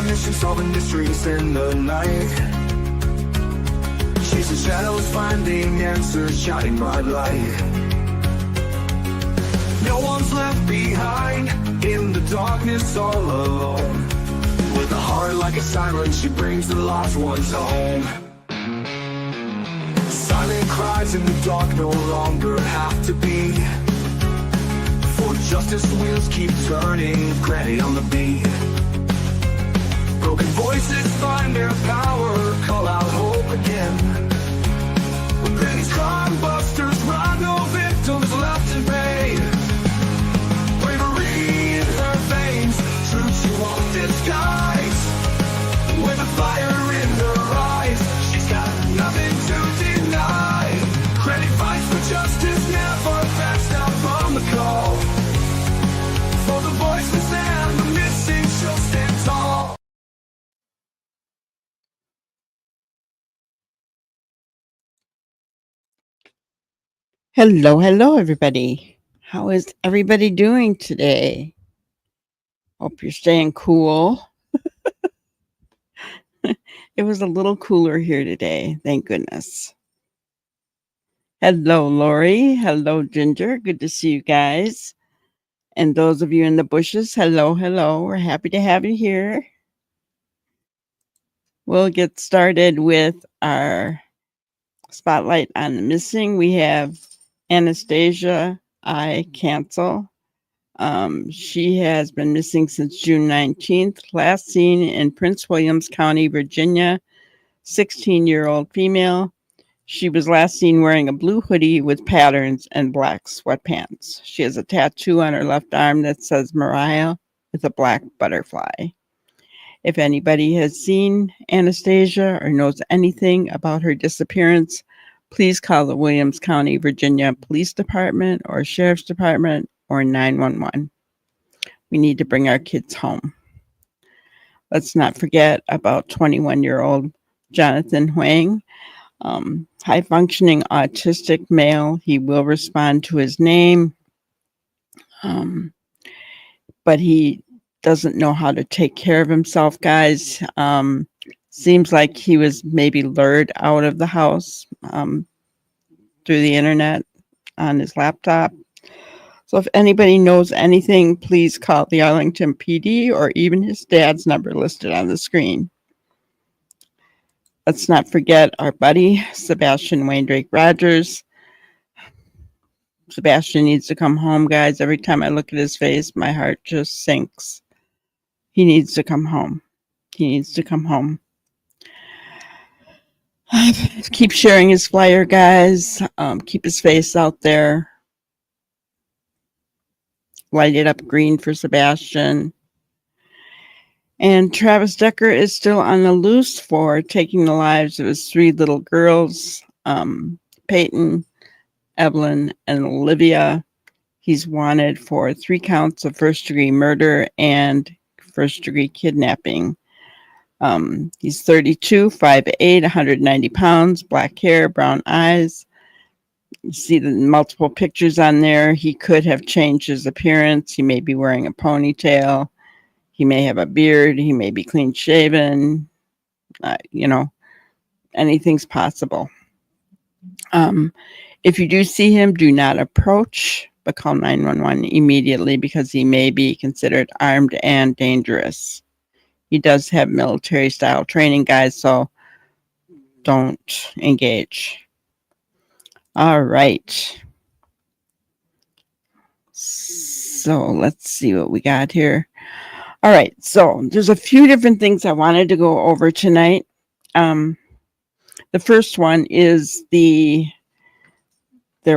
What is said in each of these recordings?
mission, solving mysteries in the night. Chasing shadows, finding answers, shining bright light. No one's left behind, in the darkness all alone. With a heart like a siren, she brings the lost ones home. Silent cries in the dark no longer have to be. For justice wheels keep turning, granny on the beat. Broken voices find their power, call out hope again. When Granny's crime busters ride, no victims left to pay. Bravery in her veins, truth she won't disguise. With a fire in her eyes, she's got nothing to deny. Granny fights for justice, never backs down from the call. For the voiceless and the missing, she'll stand tall. Hello, hello, everybody. How is everybody doing today? Hope you're staying cool. It was a little cooler here today, thank goodness. Hello, Lori. Hello, Ginger. Good to see you guys. And those of you in the bushes, hello, hello. We're happy to have you here. We'll get started with our spotlight on the missing. We have Anastasia I. Cancel. She has been missing since June 19th, last seen in Prince Williams County, Virginia, 16-year-old female. She was last seen wearing a blue hoodie with patterns and black sweatpants. She has a tattoo on her left arm that says Mariah with a black butterfly. If anybody has seen Anastasia or knows anything about her disappearance, please call the Williams County, Virginia Police Department or Sheriff's Department or 911. We need to bring our kids home. Let's not forget about 21-year-old Jonathan Huang, high-functioning autistic male. He will respond to his name, but he doesn't know how to take care of himself, guys. Seems like he was maybe lured out of the house through the internet on his laptop. So if anybody knows anything, please call the Arlington PD or even his dad's number listed on the screen. Let's not forget our buddy, Sebastian Wayne Drake Rogers. Sebastian needs to come home, guys. Every time I look at his face, my heart just sinks. He needs to come home. He needs to come home. Keep sharing his flyer, guys. Keep his face out there. Light it up green for Sebastian. And Travis Decker is still on the loose for taking the lives of his three little girls, Peyton, Evelyn, and Olivia. He's wanted for 3 counts of first-degree murder and first-degree kidnapping. He's 32, 5'8", 190 pounds, black hair, brown eyes. You see the multiple pictures on there. He could have changed his appearance. He may be wearing a ponytail. He may have a beard. He may be clean shaven. Anything's possible. If you do see him, do not approach, but call 911 immediately because he may be considered armed and dangerous. He does have military-style training, guys, so don't engage. All right. So let's see what we got here. All right, so there's a few different things I wanted to go over tonight. The first one is there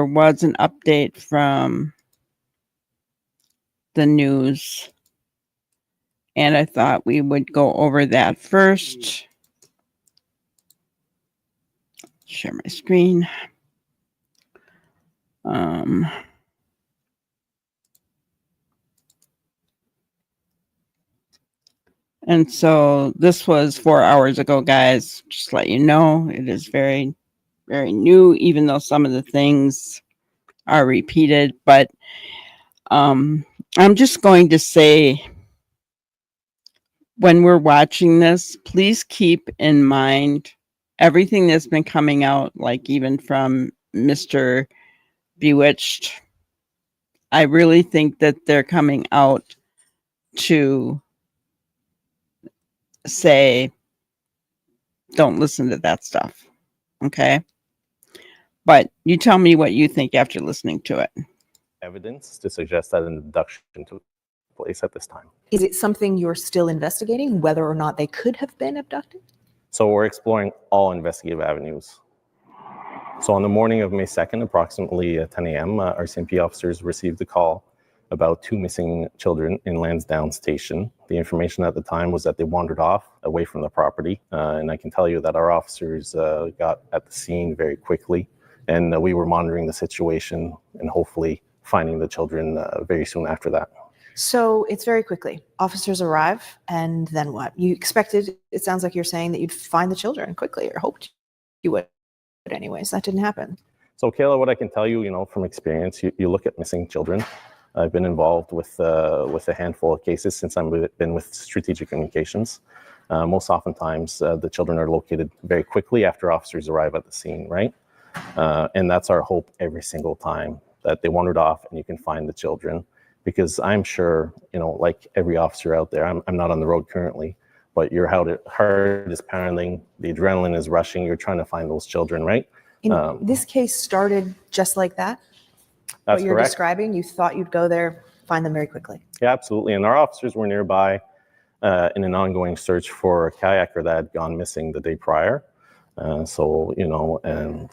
was an update from the news, and I thought we would go over that first. Share my screen. And so this was 4 hours ago, guys. Just to let you know, it is very, very new, even though some of the things are repeated. But I'm just going to say when we're watching this, please keep in mind everything that's been coming out, like even from Mr. Bewitched. I really think that they're coming out to say, don't listen to that stuff. Okay. But you tell me what you think after listening to it. Evidence to suggest that an abduction took place at this time. Is it something you're still investigating, whether or not they could have been abducted? So we're exploring all investigative avenues. So on the morning of May 2nd, approximately 10 a.m., RCMP officers received a call about 2 missing children in Lansdowne Station. The information at the time was that they wandered off away from the property. And I can tell you that our officers got at the scene very quickly. And we were monitoring the situation and hopefully finding the children very soon after that. So it's very quickly. Officers arrive, and then what? You expected, it sounds like you're saying that you'd find the children quickly, or hoped you would. But anyways, that didn't happen. So Kayla, what I can tell you, from experience, you look at missing children. I've been involved with a handful of cases since I've been with Strategic Communications. Most oftentimes, the children are located very quickly after officers arrive at the scene, right? And that's our hope every single time, that they wandered off and you can find the children. Because I'm sure, like every officer out there, I'm not on the road currently, but your heart is pounding, the adrenaline is rushing, you're trying to find those children, right? This case started just like that? That's what you're correct. Describing, you thought you'd go there, find them very quickly. Yeah, absolutely. And our officers were nearby in an ongoing search for a kayaker that had gone missing the day prior. And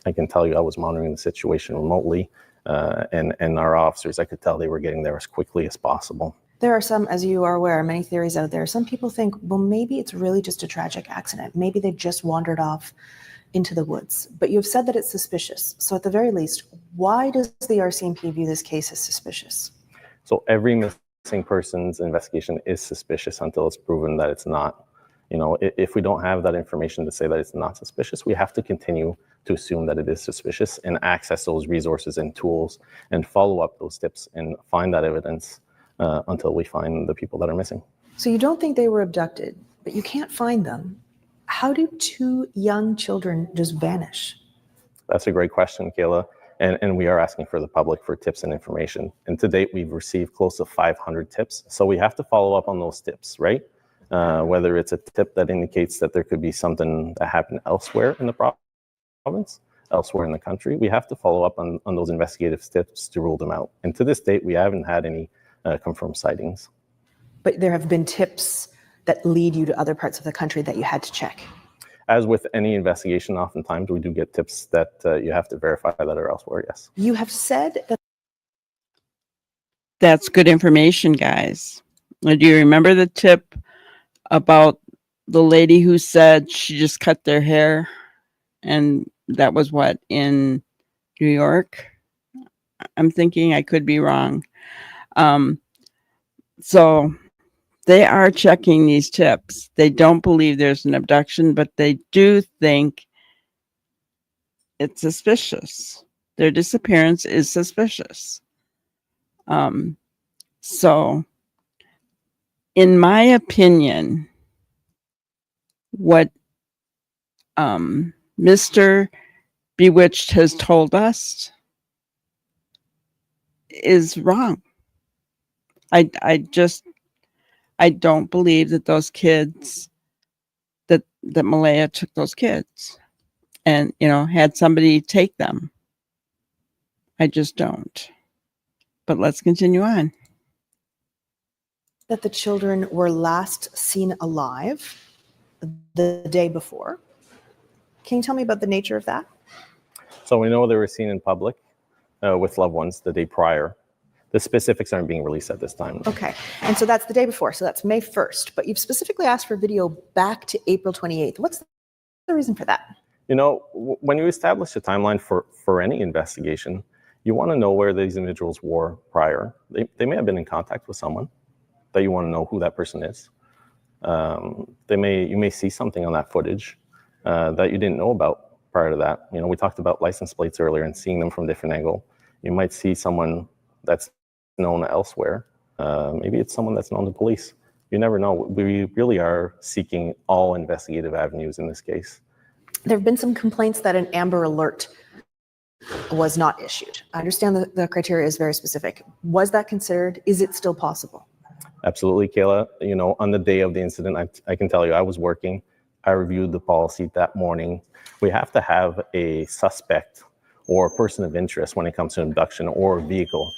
I can tell you I was monitoring the situation remotely. And our officers, I could tell they were getting there as quickly as possible. There are some, as you are aware, many theories out there. Some people think, well, maybe it's really just a tragic accident. Maybe they just wandered off into the woods. But you've said that it's suspicious. So at the very least, why does the RCMP view this case as suspicious? So every missing person's investigation is suspicious until it's proven that it's not. If we don't have that information to say that it's not suspicious, we have to continue to assume that it is suspicious and access those resources and tools and follow up those tips and find that evidence until we find the people that are missing. So you don't think they were abducted, but you can't find them. How do 2 young children just vanish? That's a great question, Kayla. And we are asking for the public for tips and information. And to date, we've received close to 500 tips. So we have to follow up on those tips, right? Whether it's a tip that indicates that there could be something that happened elsewhere in the province, elsewhere in the country, we have to follow up on those investigative tips to rule them out. And to this date, we haven't had any confirmed sightings. But there have been tips that lead you to other parts of the country that you had to check. As with any investigation, oftentimes we do get tips that you have to verify that are elsewhere, yes. You have said that. That's good information, guys. Do you remember the tip about the lady who said she just cut their hair? And that was what, in New York? I'm thinking, I could be wrong. So they are checking these tips. They don't believe there's an abduction, but they do think it's suspicious. Their disappearance is suspicious. So, in my opinion, what Mr. Bewitched has told us is wrong. I don't believe that those kids, that Malaya took those kids and, had somebody take them. I just don't. But let's continue on. That the children were last seen alive the day before. Can you tell me about the nature of that? So we know they were seen in public with loved ones the day prior. The specifics aren't being released at this time. Okay, and so that's the day before, so that's May 1st, but you've specifically asked for video back to April 28th. What's the reason for that? When you establish a timeline for any investigation, you want to know where these individuals were prior. They may have been in contact with someone that you want to know who that person is. You may see something on that footage that you didn't know about prior to that. We talked about license plates earlier and seeing them from a different angle. You might see someone that's known elsewhere. Maybe it's someone that's known to police. You never know. We really are seeking all investigative avenues in this case. There have been some complaints that an Amber Alert was not issued. I understand that the criteria is very specific. Was that considered? Is it still possible? Absolutely, Kayla. You know, on the day of the incident, I can tell you I was working. I reviewed the policy that morning. We have to have a suspect or a person of interest when it comes to abduction or a vehicle.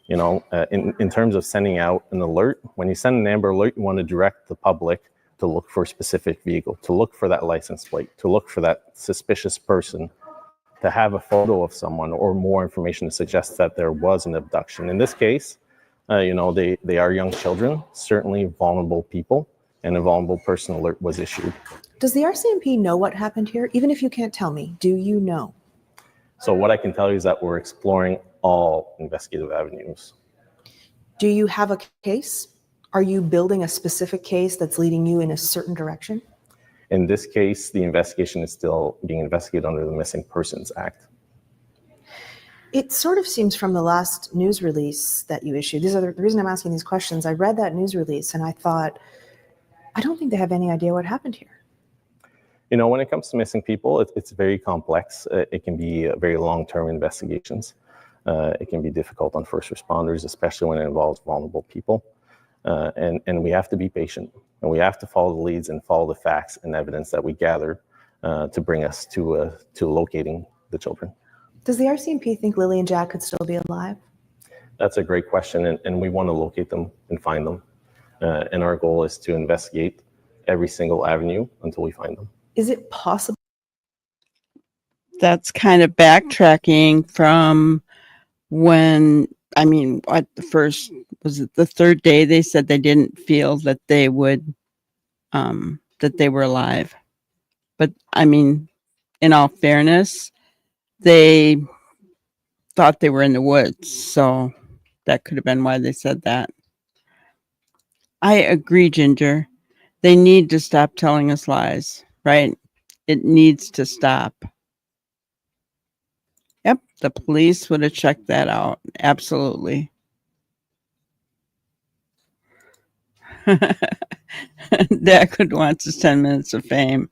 You know, in terms of sending out an alert, when you send an Amber Alert, you want to direct the public to look for a specific vehicle, to look for that license plate, to look for that suspicious person, to have a photo of someone or more information to suggest that there was an abduction. In this case, you know, they are young children, certainly vulnerable people, and a vulnerable person alert was issued. Does the RCMP know what happened here? Even if you can't tell me, do you know? So what I can tell you is that we're exploring all investigative avenues. Do you have a case? Are you building a specific case that's leading you in a certain direction? In this case, the investigation is still being investigated under the Missing Persons Act. It sort of seems from the last news release that you issued, the reason I'm asking these questions, I read that news release and I thought, I don't think they have any idea what happened here. You know, when it comes to missing people, it's very complex. It can be very long-term investigations. It can be difficult on first responders, especially when it involves vulnerable people. And we have to be patient, and we have to follow the leads and follow the facts and evidence that we gather to bring us to locating the children. Does the RCMP think Lily and Jack could still be alive? That's a great question, and we want to locate them and find them. And our goal is to investigate every single avenue until we find them. Is it possible? That's kind of backtracking from when, I mean, what the first, was it the third day they said they didn't feel that they would, that they were alive. But I mean, in all fairness, they thought they were in the woods. So that could have been why they said that. I agree, Ginger. They need to stop telling us lies, right? It needs to stop. Yep, the police would have checked that out. Absolutely. Dad wants his 10 minutes of fame.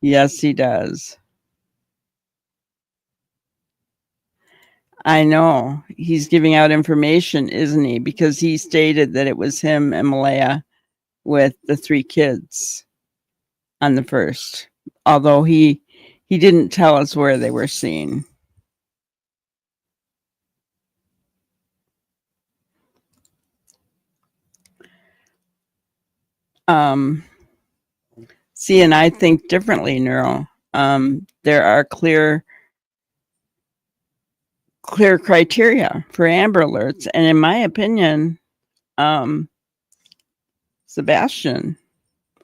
Yes, he does. I know. He's giving out information, isn't he? Because he stated that it was him and Malaya with the 3 kids on the first. Although he didn't tell us where they were seen. See, and I think differently, Neuro. There are clear criteria for Amber Alerts, and in my opinion, Sebastian,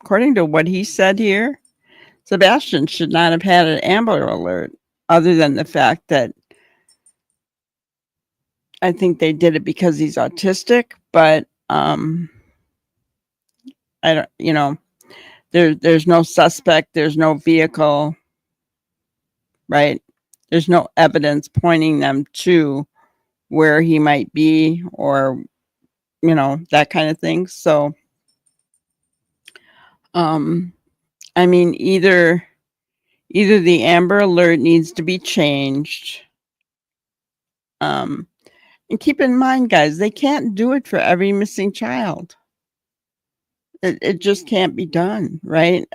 according to what he said here, Sebastian should not have had an Amber Alert, other than the fact that I think they did it because he's autistic, but I don't, you know, there's no suspect, there's no vehicle, right? There's no evidence pointing them to where he might be, or, you know, that kind of thing. So, I mean, either the Amber Alert needs to be changed. And keep in mind, guys, they can't do it for every missing child. It just can't be done, right?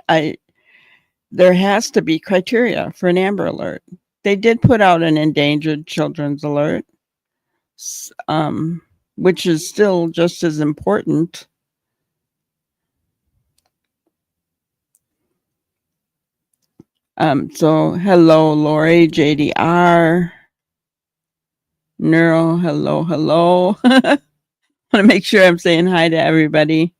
There has to be criteria for an Amber Alert. They did put out an endangered children's alert, which is still just as important. So hello, Lori, JDR, Neuro, hello. Want to make sure I'm saying hi to everybody.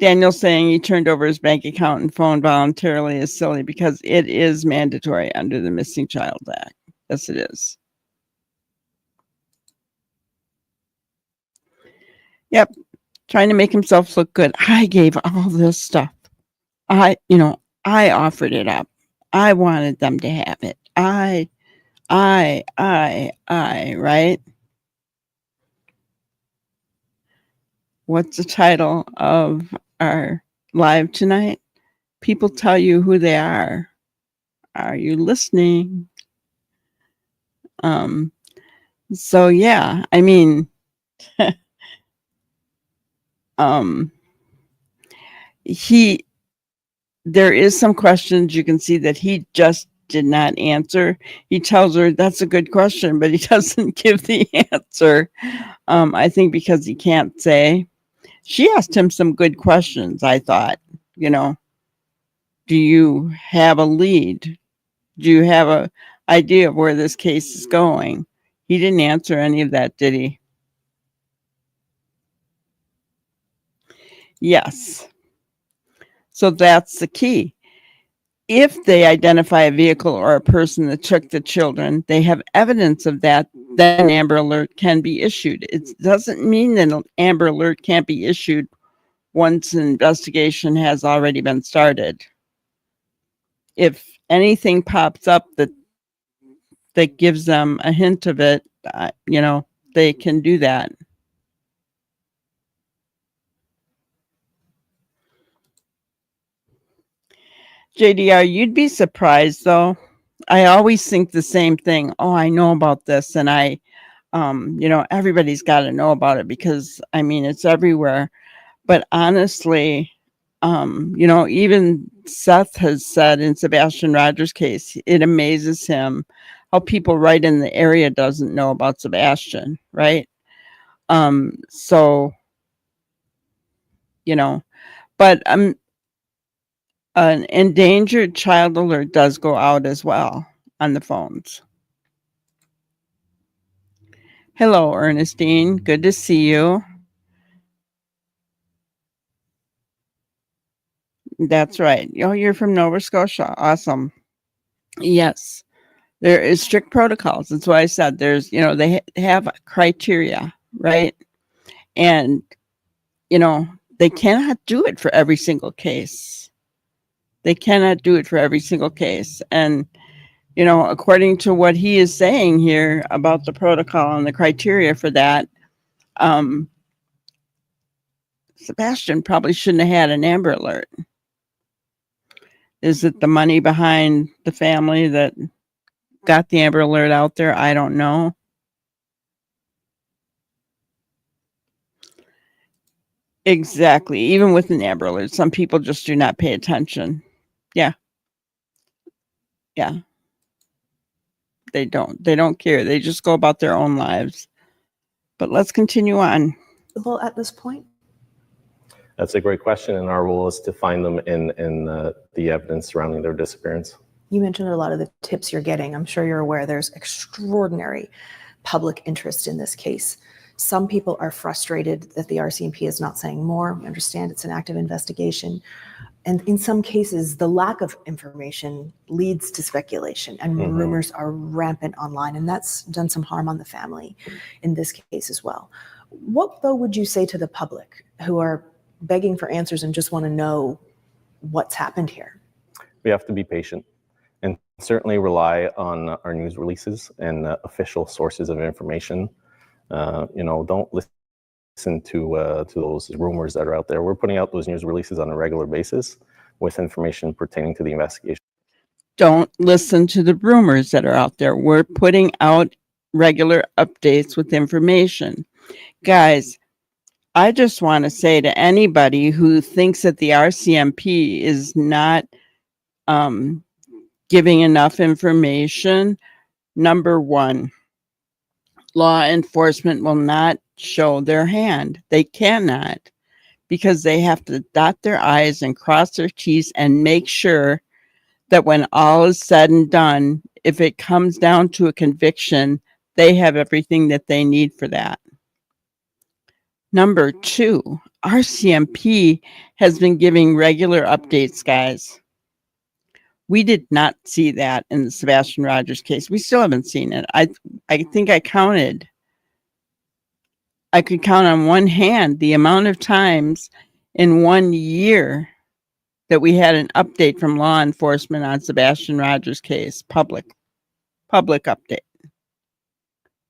Daniel saying he turned over his bank account and phone voluntarily is silly because it is mandatory under the Missing Child Act. Yes, it is. Yep. Trying to make himself look good. I gave all this stuff. I offered it up. I wanted them to have it. right? What's the title of our live tonight? People tell you who they are. Are you listening? So yeah, I mean, there is some questions you can see that he just did not answer. He tells her that's a good question, but he doesn't give the answer. I think because he can't say. She asked him some good questions, I thought. You know, do you have a lead? Do you have a idea of where this case is going? He didn't answer any of that, did he? Yes. So that's the key. If they identify a vehicle or a person that took the children, they have evidence of that, then an Amber Alert can be issued. It doesn't mean that an Amber Alert can't be issued once an investigation has already been started. If anything pops up that gives them a hint of it, you know, they can do that. JDR, you'd be surprised though. I always think the same thing. Oh, I know about this, and you know, everybody's got to know about it because I mean it's everywhere. But honestly, you know, even Seth has said in Sebastian Rogers' case, it amazes him how people right in the area doesn't know about Sebastian, right? So, you know, but an endangered child alert does go out as well on the phones. Hello, Ernestine. Good to see you. That's right. Oh, you're from Nova Scotia. Awesome. Yes. There is strict protocols. That's why I said there's, you know, they have criteria, right? And, you know, they cannot do it for every single case. They cannot do it for every single case. And, you know, according to what he is saying here about the protocol and the criteria for that, Sebastian probably shouldn't have had an Amber Alert. Is it the money behind the family that got the Amber Alert out there? I don't know. Exactly. Even with an Amber Alert, some people just do not pay attention. Yeah. Yeah. They don't care. They just go about their own lives. But let's continue on. Well, at this point, That's a great question, and our role is to find them in the evidence surrounding their disappearance. you mentioned a lot of the tips you're getting. I'm sure you're aware there's extraordinary public interest in this case. Some people are frustrated that the RCMP is not saying more. We understand it's an active investigation. And in some cases, the lack of information leads to speculation, and rumors are rampant online, and that's done some harm on the family in this case as well. What, though, would you say to the public who are begging for answers and just want to know what's happened here? We have to be patient and certainly rely on our news releases and official sources of information. You know, don't listen to those rumors that are out there. We're putting out those news releases on a regular basis with information pertaining to the investigation. Don't listen to the rumors that are out there. We're putting out regular updates with information. Guys, I just want to say to anybody who thinks that the RCMP is not giving enough information, number one, law enforcement will not show their hand. They cannot, because they have to dot their I's and cross their T's and make sure that when all is said and done, if it comes down to a conviction, they have everything that they need for that. Number two, RCMP has been giving regular updates, guys. We did not see that in the Sebastian Rogers case. We still haven't seen it. I think I counted. I could count on one hand the amount of times in 1 year that we had an update from law enforcement on Sebastian Rogers case, public update.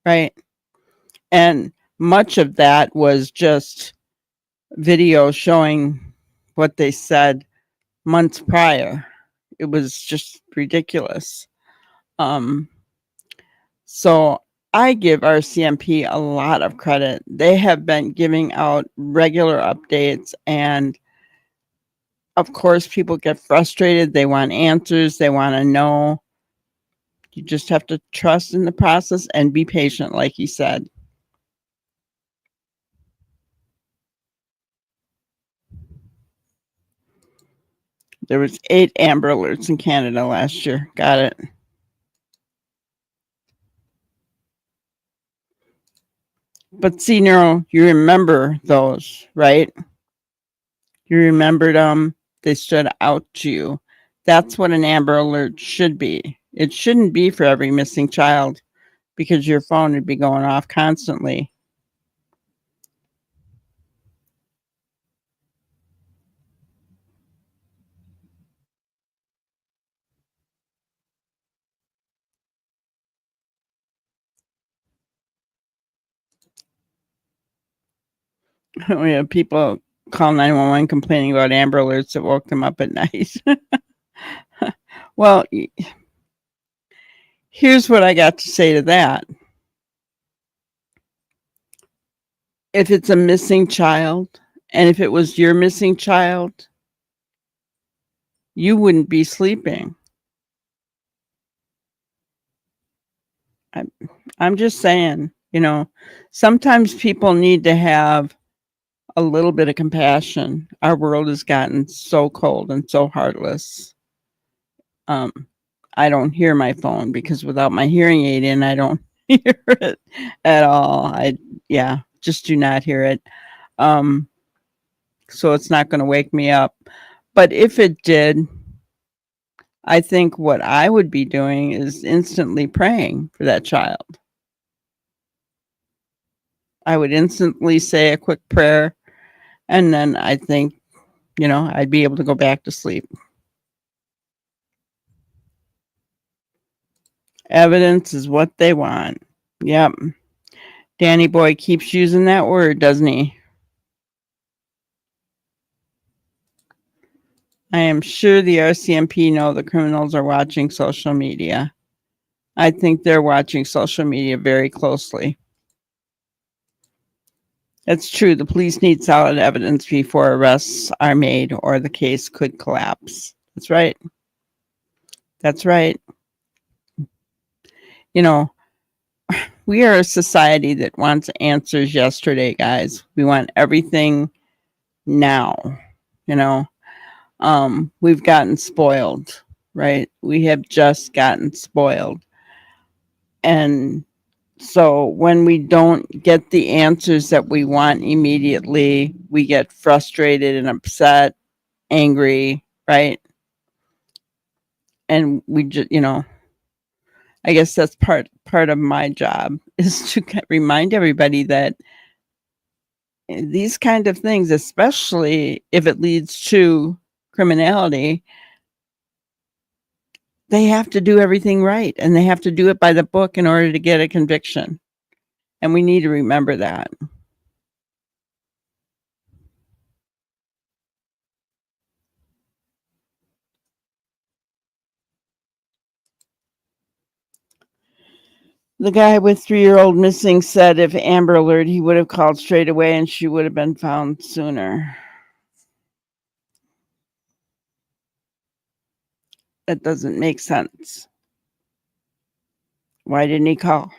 right? And much of that was just video showing what they said months prior. It was just ridiculous. So I give RCMP a lot of credit. They have been giving out regular updates, and of course, people get frustrated. They want answers. They want to know. You just have to trust in the process and be patient, like he said. There was 8 Amber Alerts in Canada last year. Got it. But see, Neuro, you remember those, right? You remembered them. They stood out to you. That's what an Amber Alert should be. It shouldn't be for every missing child, because your phone would be going off constantly. We have people call 911 complaining about Amber Alerts that woke them up at night. Well, here's what I got to say to that. If it's a missing child, and if it was your missing child, you wouldn't be sleeping. I'm just saying, sometimes people need to have a little bit of compassion. Our world has gotten so cold and so heartless. I don't hear my phone because without my hearing aid in, I don't hear it at all. Just do not hear it. So it's not going to wake me up. But if it did, I think what I would be doing is instantly praying for that child. I would instantly say a quick prayer, and then I think, I'd be able to go back to sleep. Evidence is what they want. Yep. Danny Boy keeps using that word, doesn't he? I am sure the RCMP know the criminals are watching social media. I think they're watching social media very closely. It's true. The police need solid evidence before arrests are made, or the case could collapse. That's right. That's right. We are a society that wants answers yesterday, guys. We want everything now. We've gotten spoiled, right? We have just gotten spoiled. And so when we don't get the answers that we want immediately, we get frustrated and upset, angry, right? And we just, I guess that's part of my job is to remind everybody that these kind of things, especially if it leads to criminality, they have to do everything right, and they have to do it by the book in order to get a conviction. And we need to remember that. The guy with 3-year-old missing said if Amber Alert, he would have called straight away and she would have been found sooner. That doesn't make sense. Why didn't he call?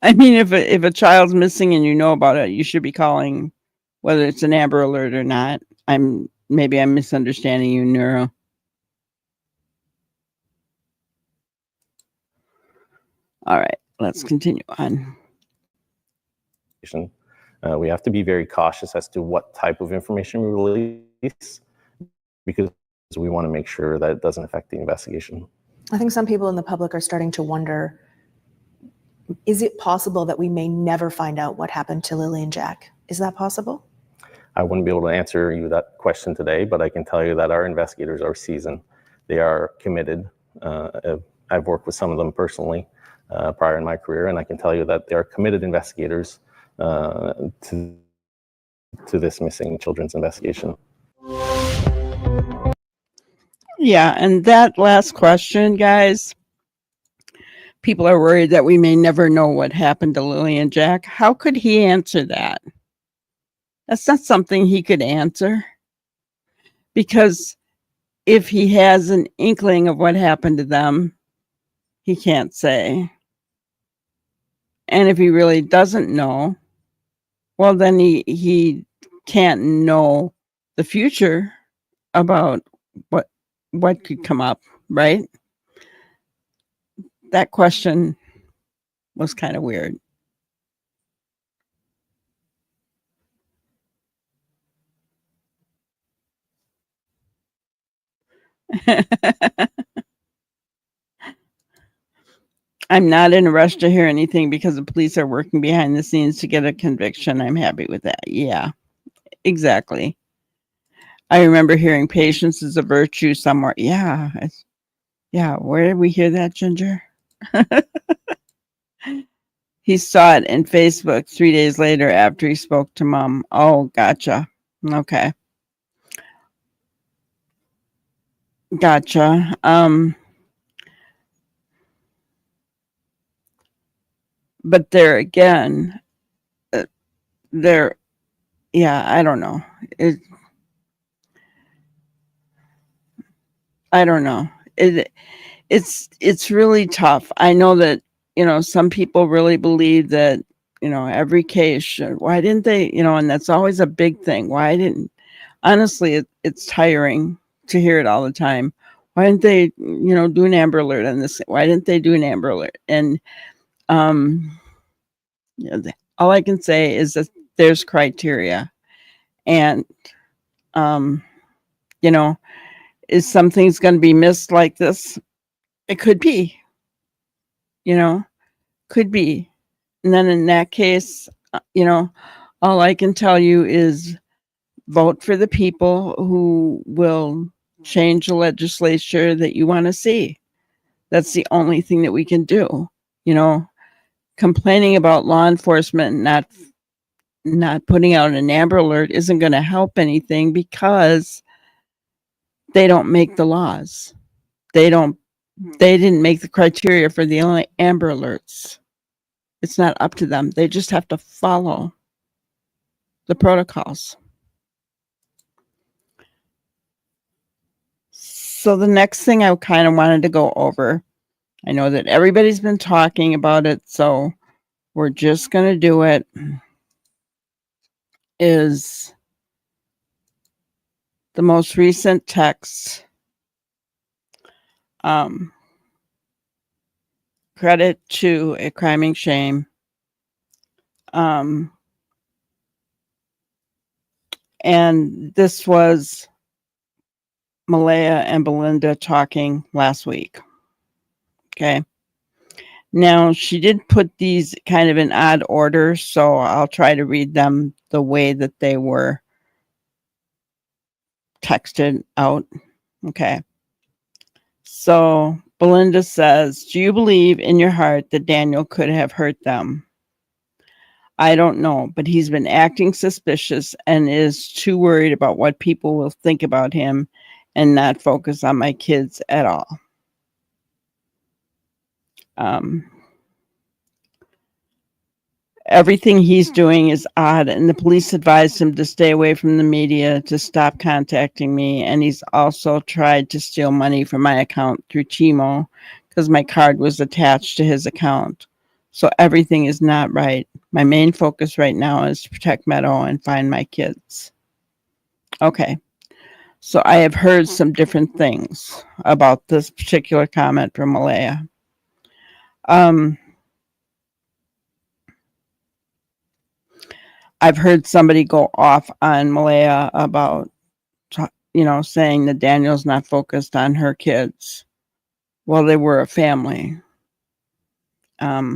I mean, if a child's missing and you know about it, you should be calling, whether it's an Amber Alert or not. Maybe I'm misunderstanding you, Neuro. All right, let's continue on. We have to be very cautious as to what type of information we release, because we want to make sure that it doesn't affect the investigation. I think some people in the public are starting to wonder, is it possible that we may never find out what happened to Lily and Jack? Is that possible? I wouldn't be able to answer you that question today, but I can tell you that our investigators are seasoned. They are committed. I've worked with some of them personally. prior in my career, and I can tell you that they are committed investigators to this missing children's investigation. Yeah, and that last question, guys, people are worried that we may never know what happened to Lily and Jack. How could he answer that? That's not something he could answer. Because if he has an inkling of what happened to them, he can't say. And if he really doesn't know, well, then he can't know the future about what could come up, right? That question was kind of weird. I'm not in a rush to hear anything because the police are working behind the scenes to get a conviction. I'm happy with that. Yeah, exactly. I remember hearing patience is a virtue somewhere. Yeah. Yeah. Where did we hear that, Ginger? He saw it in Facebook 3 days later after he spoke to Mom. Oh, gotcha. Okay. Gotcha. But there again, I don't know. I don't know. It's really tough. I know that, some people really believe that, every case should, why didn't they, and that's always a big thing. Honestly, it's tiring to hear it all the time. Why didn't they, do an Amber Alert on this? Why didn't they do an Amber Alert? And, all I can say is that there's criteria, and, is some things going to be missed like this? It could be, could be. And then in that case, all I can tell you is vote for the people who will change the legislature that you want to see. That's the only thing that we can do. Complaining about law enforcement not putting out an Amber Alert isn't going to help anything because they don't make the laws. They didn't make the criteria for the Amber Alerts. It's not up to them. They just have to follow the protocols. So the next thing I kind of wanted to go over, I know that everybody's been talking about it, so we're just going to do it, is the most recent text. Credit to A Criming Shame. And this was Malaya and Belinda talking last week. Okay. Now, she did put these kind of in odd order, so I'll try to read them the way that they were texted out. Okay. So Belinda says, do you believe in your heart that Daniel could have hurt them? I don't know, but he's been acting suspicious and is too worried about what people will think about him and not focus on my kids at all. Everything he's doing is odd, and the police advised him to stay away from the media, to stop contacting me, and he's also tried to steal money from my account through Timo because my card was attached to his account. So everything is not right. My main focus right now is to protect Meadow and find my kids. Okay. So I have heard some different things about this particular comment from Malaya. I've heard somebody go off on Malaya about, saying that Daniel's not focused on her kids. Well, they were a family at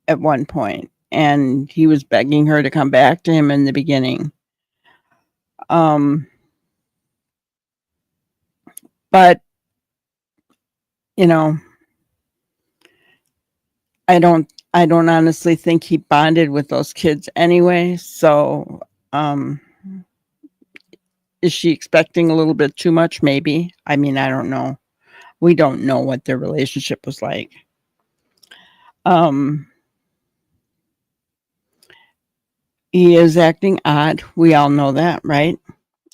one point, and he was begging her to come back to him in the beginning. But, I don't honestly think he bonded with those kids anyway. So, is she expecting a little bit too much? Maybe. I mean, I don't know. We don't know what their relationship was like. He is acting odd. We all know that, right?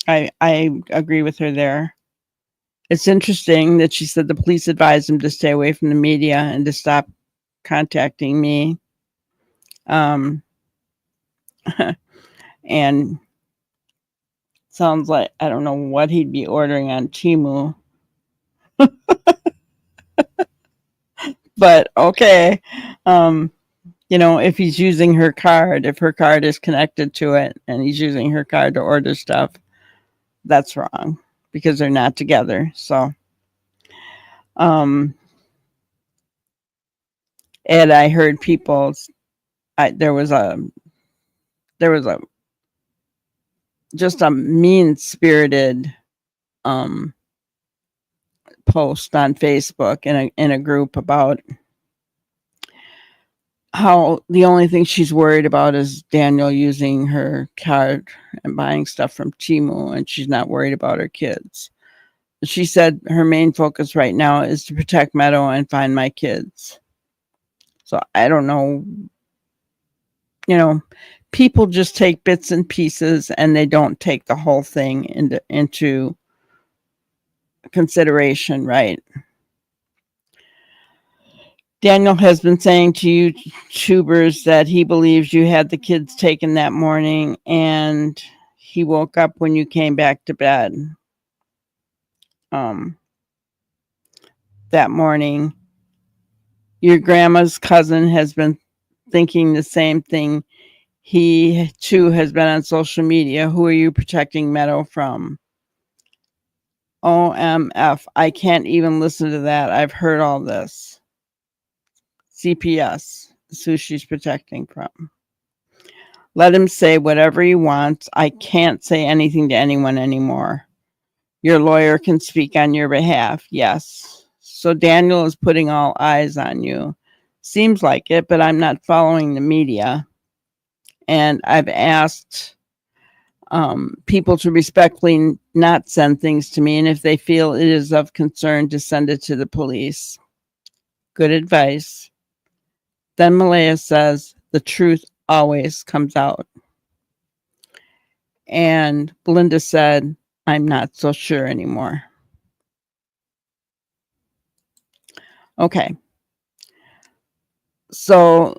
I agree with her there. It's interesting that she said the police advised him to stay away from the media and to stop contacting me. And sounds like I don't know what he'd be ordering on Temu, but okay. If he's using her card, if her card is connected to it and he's using her card to order stuff, that's wrong because they're not together. So, and I heard people, there was a just a mean spirited, post on Facebook in a group about how the only thing she's worried about is Daniel using her card and buying stuff from Temu, and she's not worried about her kids. She said her main focus right now is to protect Meadow and find my kids. So I don't know. People just take bits and pieces and they don't take the whole thing into consideration, right? Daniel has been saying to YouTubers that he believes you had the kids taken that morning and he woke up when you came back to bed. That morning, your grandma's cousin has been thinking the same thing. He too has been on social media. Who are you protecting Meadow from? OMF. I can't even listen to that. I've heard all this. CPS is who she's protecting from. Let him say whatever he wants. I can't say anything to anyone anymore. Your lawyer can speak on your behalf. Yes. So Daniel is putting all eyes on you. Seems like it, but I'm not following the media. And I've asked people to respectfully not send things to me. And if they feel it is of concern, to send it to the police. Good advice. Then Malaya says, the truth always comes out. And Belinda said, I'm not so sure anymore. Okay. So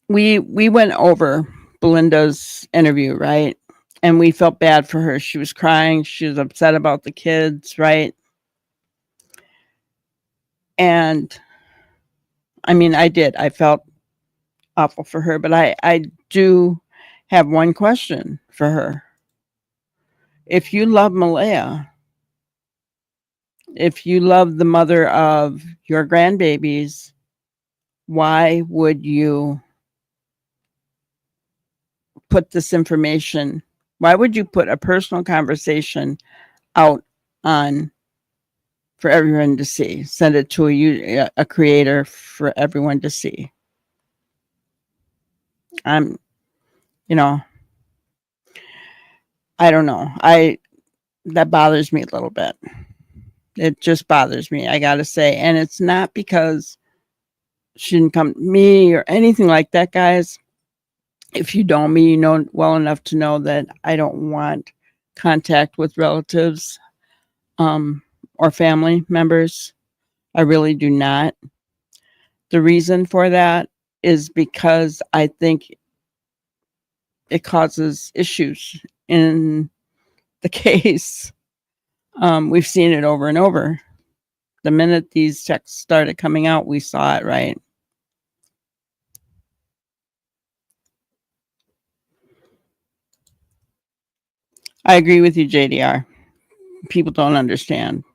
we went over Belinda's interview, right? And we felt bad for her. She was crying. She was upset about the kids, right? And I mean, I did. I felt awful for her, but I do have one question for her. If you love Malaya, if you love the mother of your grandbabies, why would you put this information? Why would you put a personal conversation out on for everyone to see? Send it to a creator for everyone to see. I'm, I don't know. That bothers me a little bit. It just bothers me, I gotta say. And it's not because she didn't come to me or anything like that, guys. If you know me, you know well enough to know that I don't want contact with relatives or family members. I really do not. The reason for that is because I think it causes issues in the case. We've seen it over and over. The minute these texts started coming out, we saw it, right? I agree with you, JDR. People don't understand.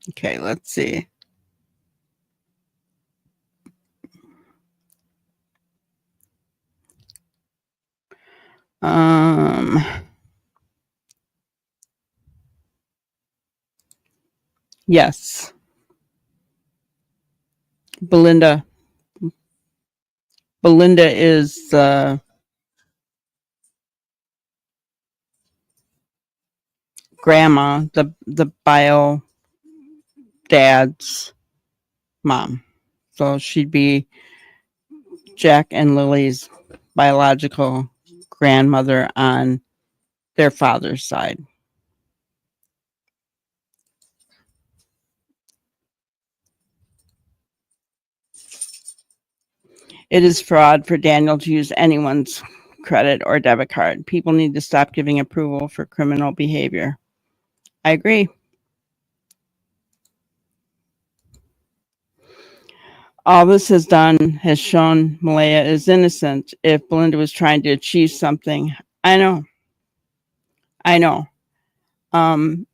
Okay, let's see. Yes. Belinda. Belinda is grandma, the bio dad's mom. So she'd be Jack and Lily's biological grandmother on their father's side. It is fraud for Daniel to use anyone's credit or debit card. People need to stop giving approval for criminal behavior. I agree. All this has shown Malaya is innocent. If Belinda was trying to achieve something, I know. And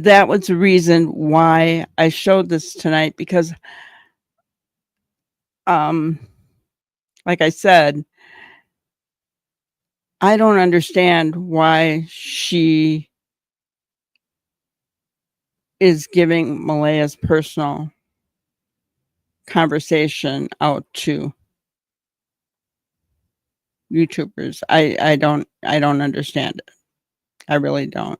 that was the reason why I showed this tonight, because like I said, I don't understand why she is giving Malaya's personal conversation out to YouTubers. I don't understand it. I really don't.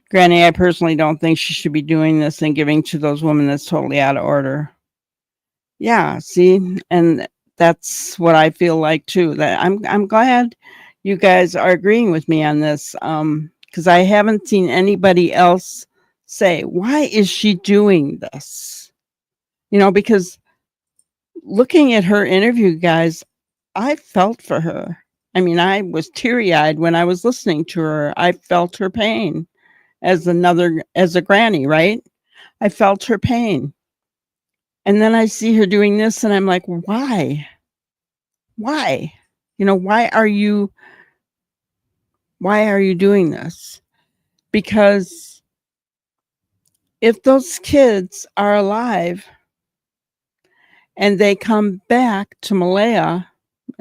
Granny, I personally don't think she should be doing this and giving to those women. That's totally out of order. Yeah, see, and that's what I feel like too. That I'm glad you guys are agreeing with me on this, because I haven't seen anybody else say, why is she doing this? You know, because looking at her interview, guys, I felt for her. I mean, I was teary-eyed when I was listening to her. I felt her pain as a granny, right? I felt her pain. And then I see her doing this and I'm like, why? Why? You know, why are you doing this? Because if those kids are alive and they come back to Malaya,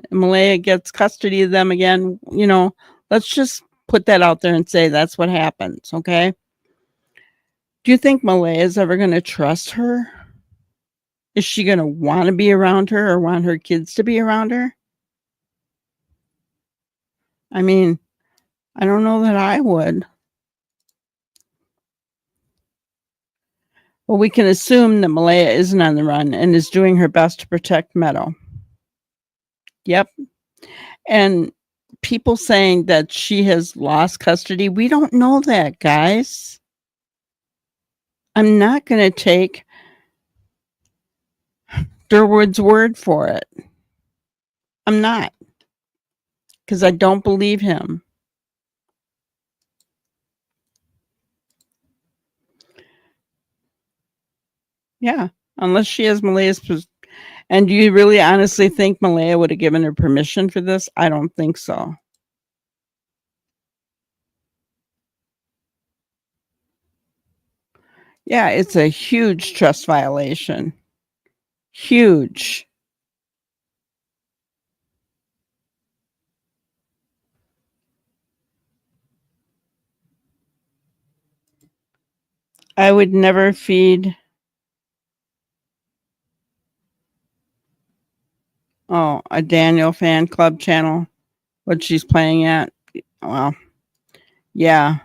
Malaya gets custody of them again, you know, let's just put that out there and say that's what happens, okay? Do you think Malaya is ever going to trust her? Is she going to want to be around her or want her kids to be around her? I mean, I don't know that I would. Well, we can assume that Malaya isn't on the run and is doing her best to protect Meadow. Yep. And people saying that she has lost custody, we don't know that, guys. I'm not going to take Durwood's word for it. I'm not. Because I don't believe him. Yeah. Unless she has Malaya's. And do you really honestly think Malaya would have given her permission for this? I don't think so. Yeah, it's a huge trust violation. Huge. I would never feed. Oh, a Daniel fan club channel. What she's playing at. Well, yeah.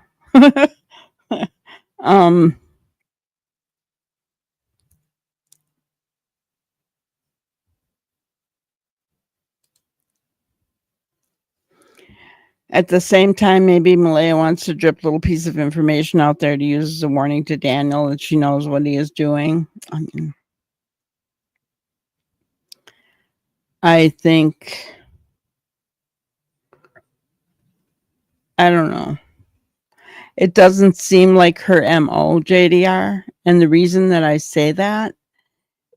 At the same time, maybe Malaya wants to drip a little piece of information out there to use as a warning to Daniel that she knows what he is doing. I mean, I think, I don't know. It doesn't seem like her MO, JDR. And the reason that I say that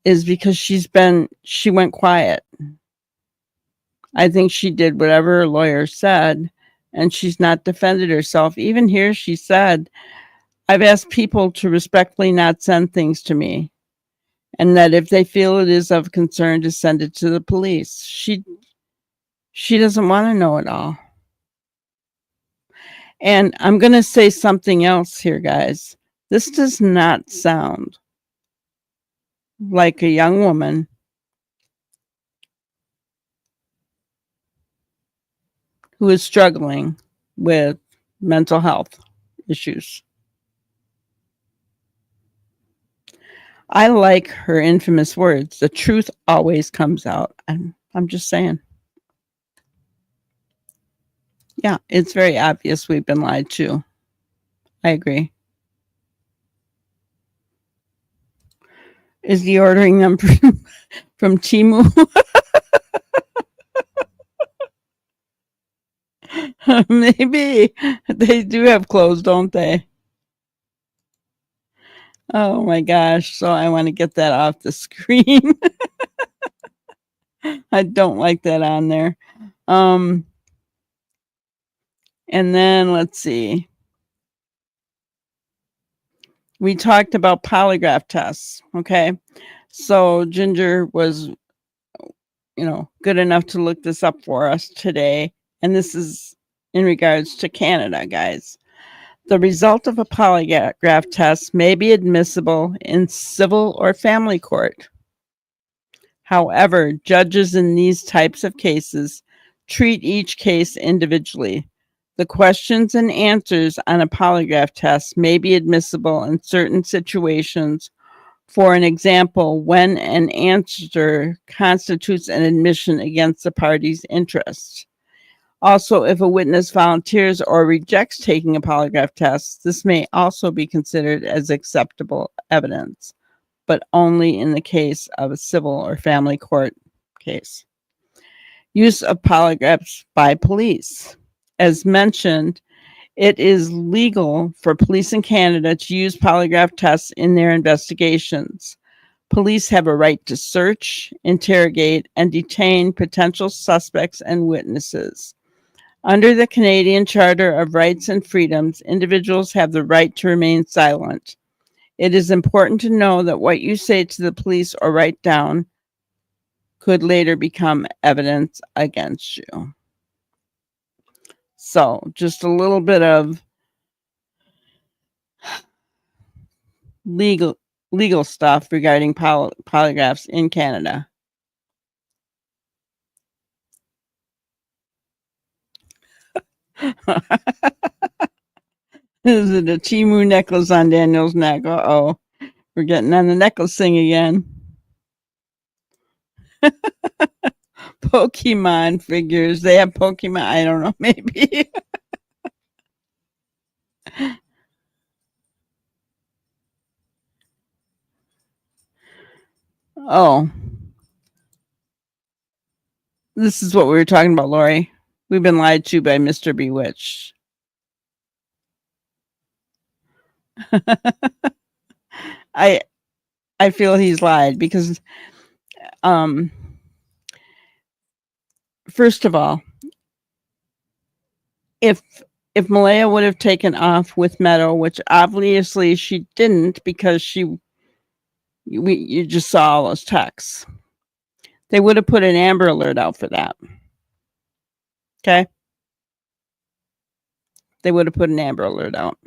is because she went quiet. I think she did whatever her lawyer said, and she's not defended herself. Even here, she said, I've asked people to respectfully not send things to me, and that if they feel it is of concern to send it to the police. She doesn't want to know it all. And I'm going to say something else here, guys. This does not sound like a young woman who is struggling with mental health issues. I like her infamous words, the truth always comes out. I'm just saying. Yeah, it's very obvious we've been lied to. I agree. Is he ordering them from Temu? Maybe. They do have clothes, don't they? Oh my gosh. So I want to get that off the screen. I don't like that on there. And then let's see. We talked about polygraph tests. Okay. So Ginger was, good enough to look this up for us today. And this is in regards to Canada, guys. The result of a polygraph test may be admissible in civil or family court. However, judges in these types of cases treat each case individually. The questions and answers on a polygraph test may be admissible in certain situations. For an example, when an answer constitutes an admission against the party's interest. Also, if a witness volunteers or rejects taking a polygraph test, this may also be considered as acceptable evidence, but only in the case of a civil or family court case. Use of polygraphs by police. As mentioned, it is legal for police in Canada to use polygraph tests in their investigations. Police have a right to search, interrogate, and detain potential suspects and witnesses. Under the Canadian Charter of Rights and Freedoms, individuals have the right to remain silent. It is important to know that what you say to the police or write down could later become evidence against you. So, just a little bit of legal stuff regarding polygraphs in Canada. Is it a Temu necklace on Daniel's neck? Uh-oh. We're getting on the necklace thing again. Pokemon figures. They have Pokemon. I don't know. Maybe. Oh. This is what we were talking about, Lori. We've been lied to by Mr. Bewitched. I feel he's lied because first of all, if Malaya would have taken off with Meadow, which obviously she didn't because you just saw all those texts, they would have put an Amber Alert out for that. Okay? They would have put an Amber Alert out.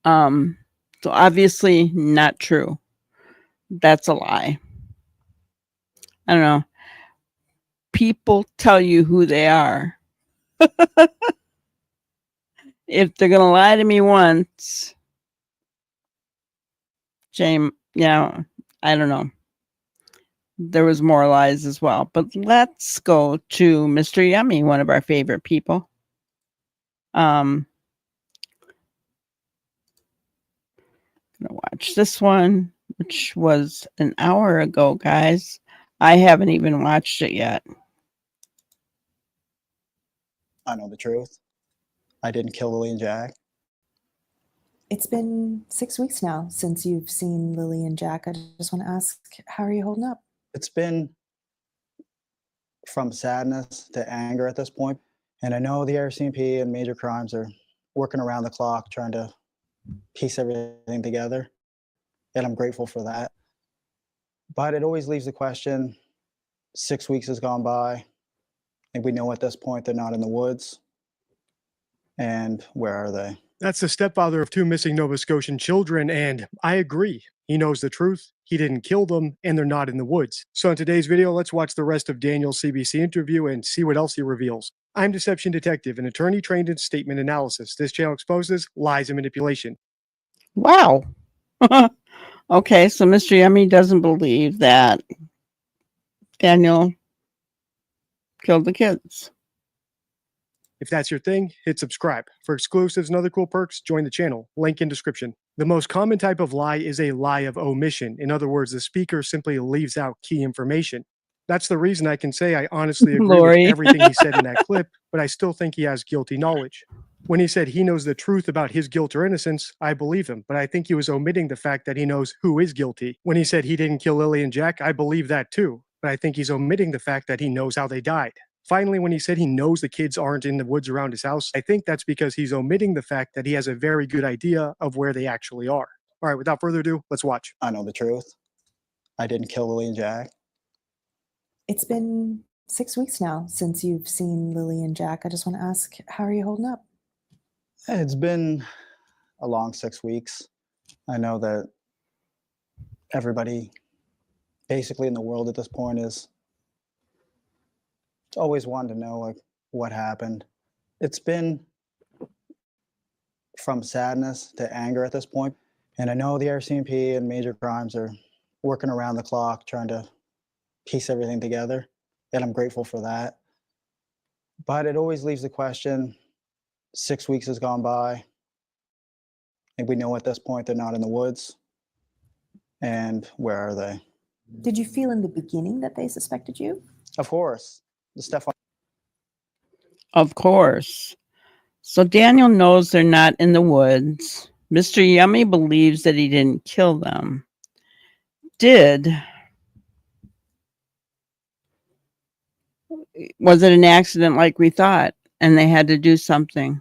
So obviously not true. That's a lie. I don't know. People tell you who they are. If they're going to lie to me once, shame, I don't know. There was more lies as well. But let's go to Mr. Yummy, one of our favorite people. I'm going to watch this one, which was an hour ago, guys. I haven't even watched it yet. I know the truth. I didn't kill Lily and Jack. It's been 6 weeks now since you've seen Lily and Jack. I just want to ask, how are you holding up? It's been from sadness to anger at this point. And I know the RCMP and major crimes are working around the clock trying to piece everything together. And I'm grateful for that. But it always leaves the question, 6 weeks has gone by. think we know at this point they're not in the woods. And where are they? That's the stepfather of 2 missing Nova Scotian children, and I agree. He knows the truth, he didn't kill them, and they're not in the woods. So in today's video, let's watch the rest of Daniel's CBC interview and see what else he reveals. I'm Deception Detective, an attorney trained in statement analysis. This channel exposes lies and manipulation. Wow. Okay, so Mr. Yummy doesn't believe that Daniel killed the kids. If that's your thing, hit subscribe. For exclusives and other cool perks, join the channel. Link in description. The most common type of lie is a lie of omission. In other words, the speaker simply leaves out key information. That's the reason I can say I honestly agree Lori. with everything he said in that clip, but I still think he has guilty knowledge. When he said he knows the truth about his guilt or innocence, I believe him, but I think he was omitting the fact that he knows who is guilty. When he said he didn't kill Lily and Jack, I believe that too, but I think he's omitting the fact that he knows how they died. Finally, when he said he knows the kids aren't in the woods around his house, I think that's because he's omitting the fact that he has a very good idea of where they actually are. All right, without further ado, let's watch. I know the truth. I didn't kill Lily and Jack. It's been 6 weeks now since you've seen Lily and Jack. I just want to ask, how are you holding up? It's been a long 6 weeks. I know that everybody basically in the world at this point is always wanted to know like what happened. It's been from sadness to anger at this point. And I know the RCMP and major crimes are working around the clock trying to piece everything together. And I'm grateful for that. But it always leaves the question, 6 weeks has gone by. I think we know at this point they're not in the woods. And where are they? Did you feel in the beginning that they suspected you? Of course. The stuff Of course. So Daniel knows they're not in the woods. Mr. Yummy believes that he didn't kill them. Was it an accident like we thought, and they had to do something?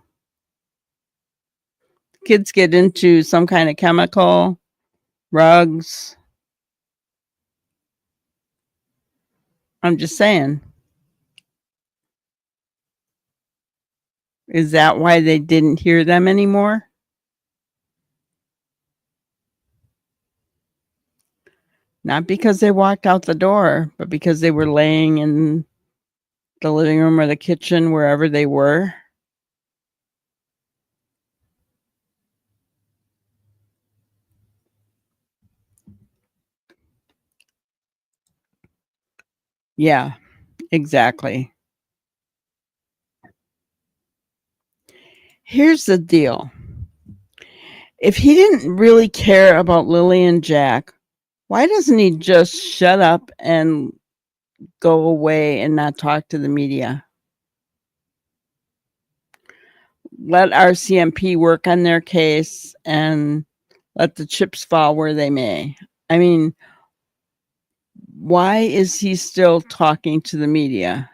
Kids get into some kind of chemical, rugs. I'm just saying. Is that why they didn't hear them anymore? Not because they walked out the door, but because they were laying in the living room or the kitchen, wherever they were. Yeah, exactly. Here's the deal. If he didn't really care about Lily and Jack, why doesn't he just shut up and go away and not talk to the media? Let RCMP work on their case and let the chips fall where they may. I mean, why is he still talking to the media?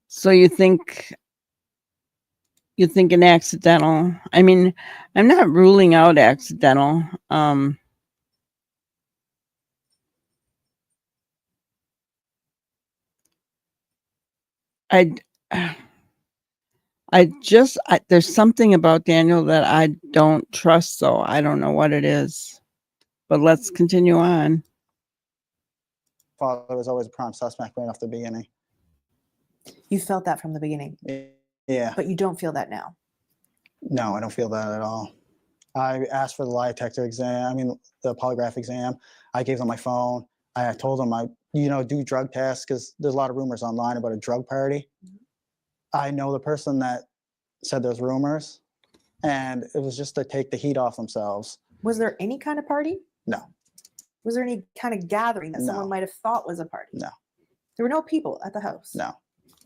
So you think an accidental? I mean, I'm not ruling out accidental. There's something about Daniel that I don't trust, so I don't know what it is. But let's continue on. father was always a prime suspect right off the beginning. You felt that from the beginning, Yeah. but you don't feel that now. No, I don't feel that at all. I asked for the lie detector exam, the polygraph exam. I gave them my phone. I told them I, do drug tests because there's a lot of rumors online about a drug party. I know the person that said there's rumors, and it was just to take the heat off themselves. Was there any kind of party? No. Was there any kind of gathering that someone No. might have thought was a party? No. There were no people at the house? No,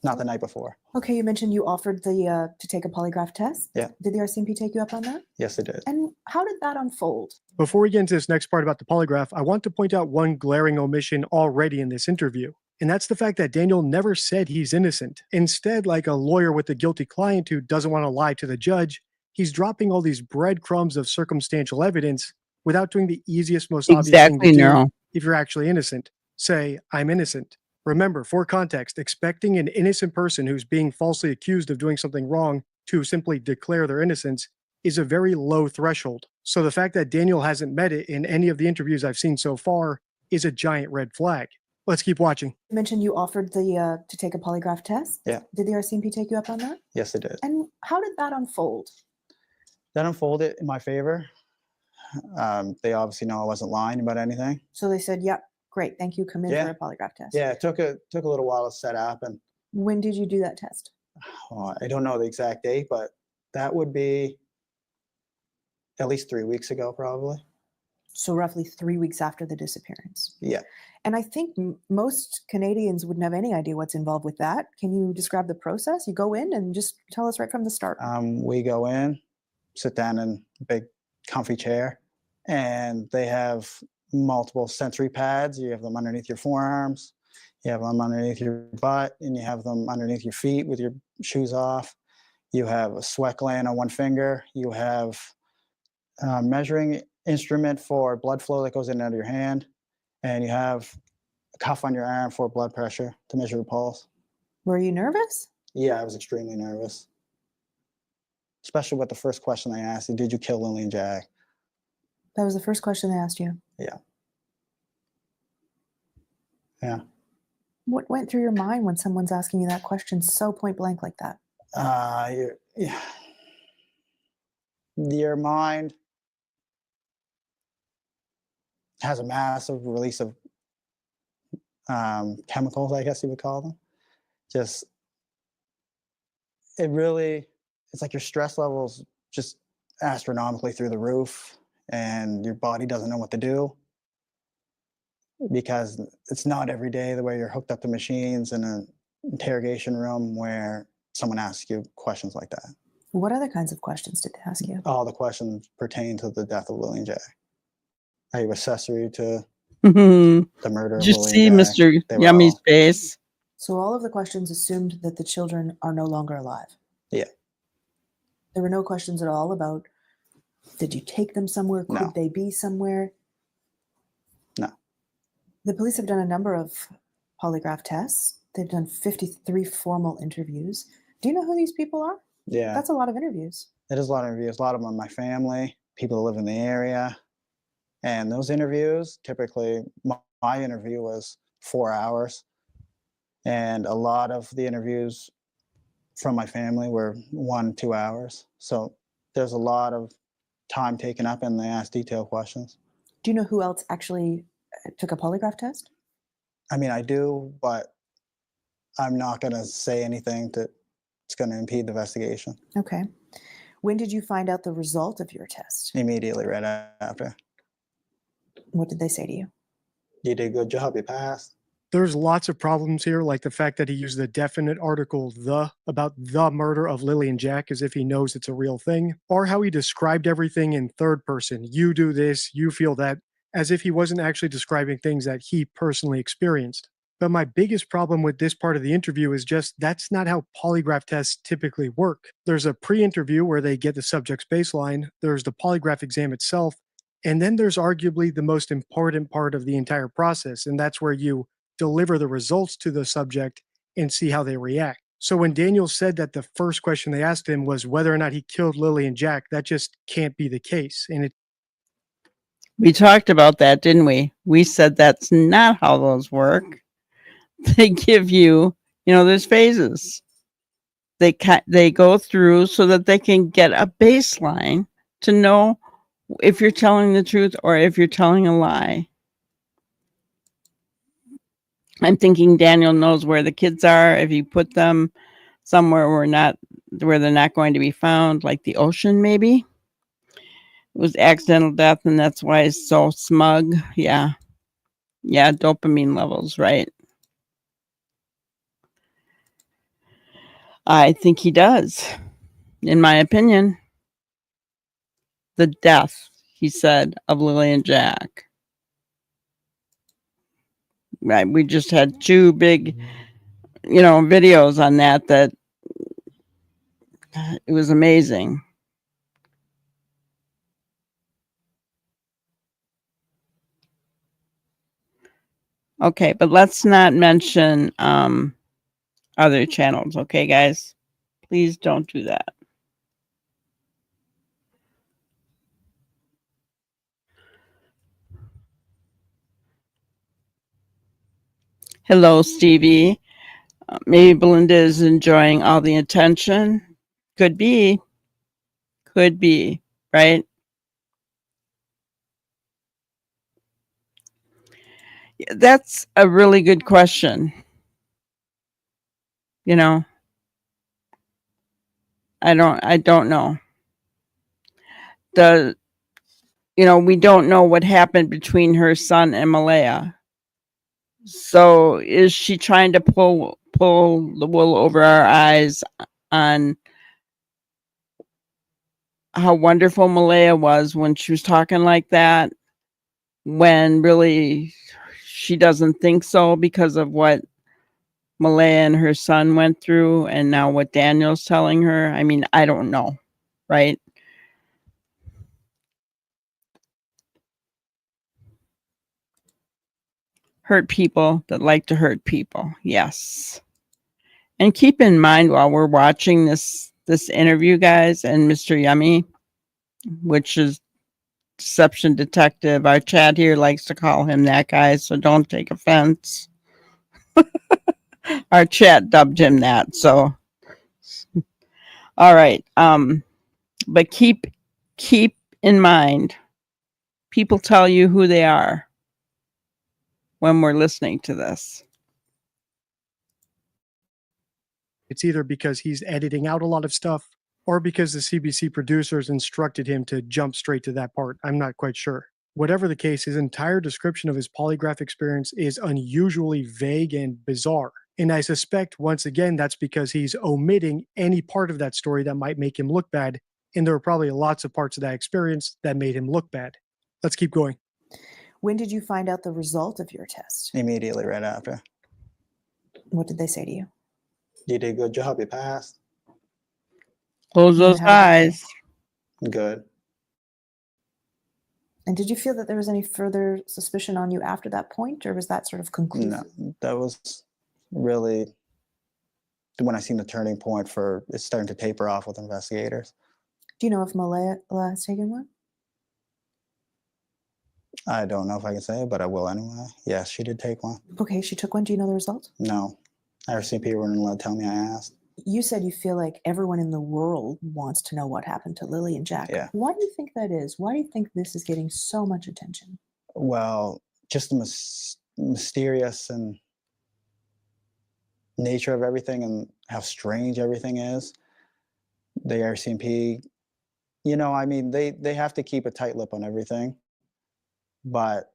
not the night before. Okay, you mentioned you offered to take a polygraph test. Yeah. Did the RCMP take you up on that? Yes, they did. And how did that unfold? Before we get into this next part about the polygraph, I want to point out one glaring omission already in this interview. And that's the fact that Daniel never said he's innocent. Instead, like a lawyer with a guilty client who doesn't want to lie to the judge, he's dropping all these breadcrumbs of circumstantial evidence without doing the easiest, most obvious thing Exactly, to do Neural. if you're actually innocent. Say, I'm innocent. Remember, for context, expecting an innocent person who's being falsely accused of doing something wrong to simply declare their innocence is a very low threshold. So the fact that Daniel hasn't met it in any of the interviews I've seen so far is a giant red flag. Let's keep watching. You mentioned you offered to take a polygraph test. Yeah. Did the RCMP take you up on that? Yes, it did. And how did that unfold? That unfolded in my favor. They obviously know I wasn't lying about anything. So they said, "Yep, great, thank you. Come in Yeah. for a polygraph test." Yeah, it took a little while to set up, and When did you do that test? I don't know the exact date, but that would be at least 3 weeks ago, probably. So roughly 3 weeks after the disappearance. Yeah. And I think most Canadians wouldn't have any idea what's involved with that. Can you describe the process? You go in and just tell us right from the start. We go in, sit down in a big comfy chair, and they have multiple sensory pads. You have them underneath your forearms, you have them underneath your butt, and you have them underneath your feet with your shoes off. You have a sweat gland on one finger. You have a measuring instrument for blood flow that goes in and out of your hand. And you have a cuff on your arm for blood pressure to measure your pulse. Were you nervous? Yeah, I was extremely nervous. Especially with the first question they asked you, did you kill Lily and Jack? That was the first question they asked you. Yeah. Yeah. What went through your mind when someone's asking you that question so point blank like that? Your mind has a massive release of chemicals, I guess you would call them. Just, it's like your stress levels just astronomically through the roof, and your body doesn't know what to do because it's not every day the way you're hooked up to machines in an interrogation room where someone asks you questions like that. What other kinds of questions did they ask you? All the questions pertain to the death of Lily and Jack. Are you accessory to Did the murder of you Lily see and Jack? Mr. They were Yummy's all- face? So all of the questions assumed that the children are no longer alive. Yeah. There were no questions at all about, did you take them somewhere? Could No. they be somewhere? No. The police have done a number of polygraph tests. They've done 53 formal interviews. Do you know who these people are? Yeah. That's a lot of interviews. It is a lot of interviews. A lot of them are my family, people who live in the area. And those interviews, typically, my interview was 4 hours. And a lot of the interviews from my family were 1-2 hours. So there's a lot of time taken up, and they ask detailed questions. Do you know who else actually took a polygraph test? I mean, I do, but I'm not going to say anything that's going to impede the investigation. Okay. When did you find out the result of your test? Immediately right after. What did they say to you? You did a good job, you passed. There's lots of problems here, like the fact that he used the definite article about the murder of Lily and Jack as if he knows it's a real thing, or how he described everything in third person. You do this, you feel that, as if he wasn't actually describing things that he personally experienced. But my biggest problem with this part of the interview is just that's not how polygraph tests typically work. There's a pre-interview where they get the subject's baseline, there's the polygraph exam itself, and then there's arguably the most important part of the entire process, and that's where you deliver the results to the subject and see how they react. So when Daniel said that the first question they asked him was whether or not he killed Lily and Jack, that just can't be the case. And We talked about that, didn't we? We said that's not how those work. They give you, there's phases. They go through so that they can get a baseline to know if you're telling the truth or if you're telling a lie. I'm thinking Daniel knows where the kids are. If you put them somewhere where they're not going to be found, like the ocean, maybe. It was accidental death, and that's why it's so smug. Yeah, dopamine levels, right? I think he does, in my opinion. The death, he said, of Lily and Jack. Right, we just had 2 big, videos on that it was amazing. Okay, but let's not mention other channels, okay, guys? Please don't do that. Hello, Stevie. Maybe Belinda is enjoying all the attention. Could be. Could be, right? That's a really good question. You know, I don't know. We don't know what happened between her son and Malaya. So is she trying to pull the wool over our eyes on how wonderful Malaya was when she was talking like that, when really she doesn't think so because of what Malaya and her son went through and now what Daniel's telling her? I mean, I don't know, right? Hurt people that like to hurt people. Yes. And keep in mind while we're watching this interview, guys, and Mr. Yummy, which is Deception Detective, our chat here likes to call him that, guys, so don't take offense. Our chat dubbed him that, so all right. But keep in mind, people tell you who they are when we're listening to this. It's either because he's editing out a lot of stuff or because the CBC producers instructed him to jump straight to that part. I'm not quite sure. Whatever the case, his entire description of his polygraph experience is unusually vague and bizarre. And I suspect, once again, that's because he's omitting any part of that story that might make him look bad. And there were probably lots of parts of that experience that made him look bad. Let's keep going. When did you find out the result of your test? Immediately right after. What did they say to you? You did a good job. You passed. Close those How did that feel? eyes. Good. And did you feel that there was any further suspicion on you after that point, or was that sort of conclusive? No, that was really when I seen the turning point for it's starting to taper off with investigators. Do you know if Malaya has taken one? I don't know if I can say it, but I will anyway. Yes, she did take one. Okay, she took one. Do you know the result? No. RCMP wouldn't let tell me I asked. You said you feel like everyone in the world wants to know what happened to Lily and Jack. Yeah. Why do you think that is? Why do you think this is getting so much attention? Well, just the mysterious and nature of everything and how strange everything is. The RCMP, I mean, they have to keep a tight lip on everything, but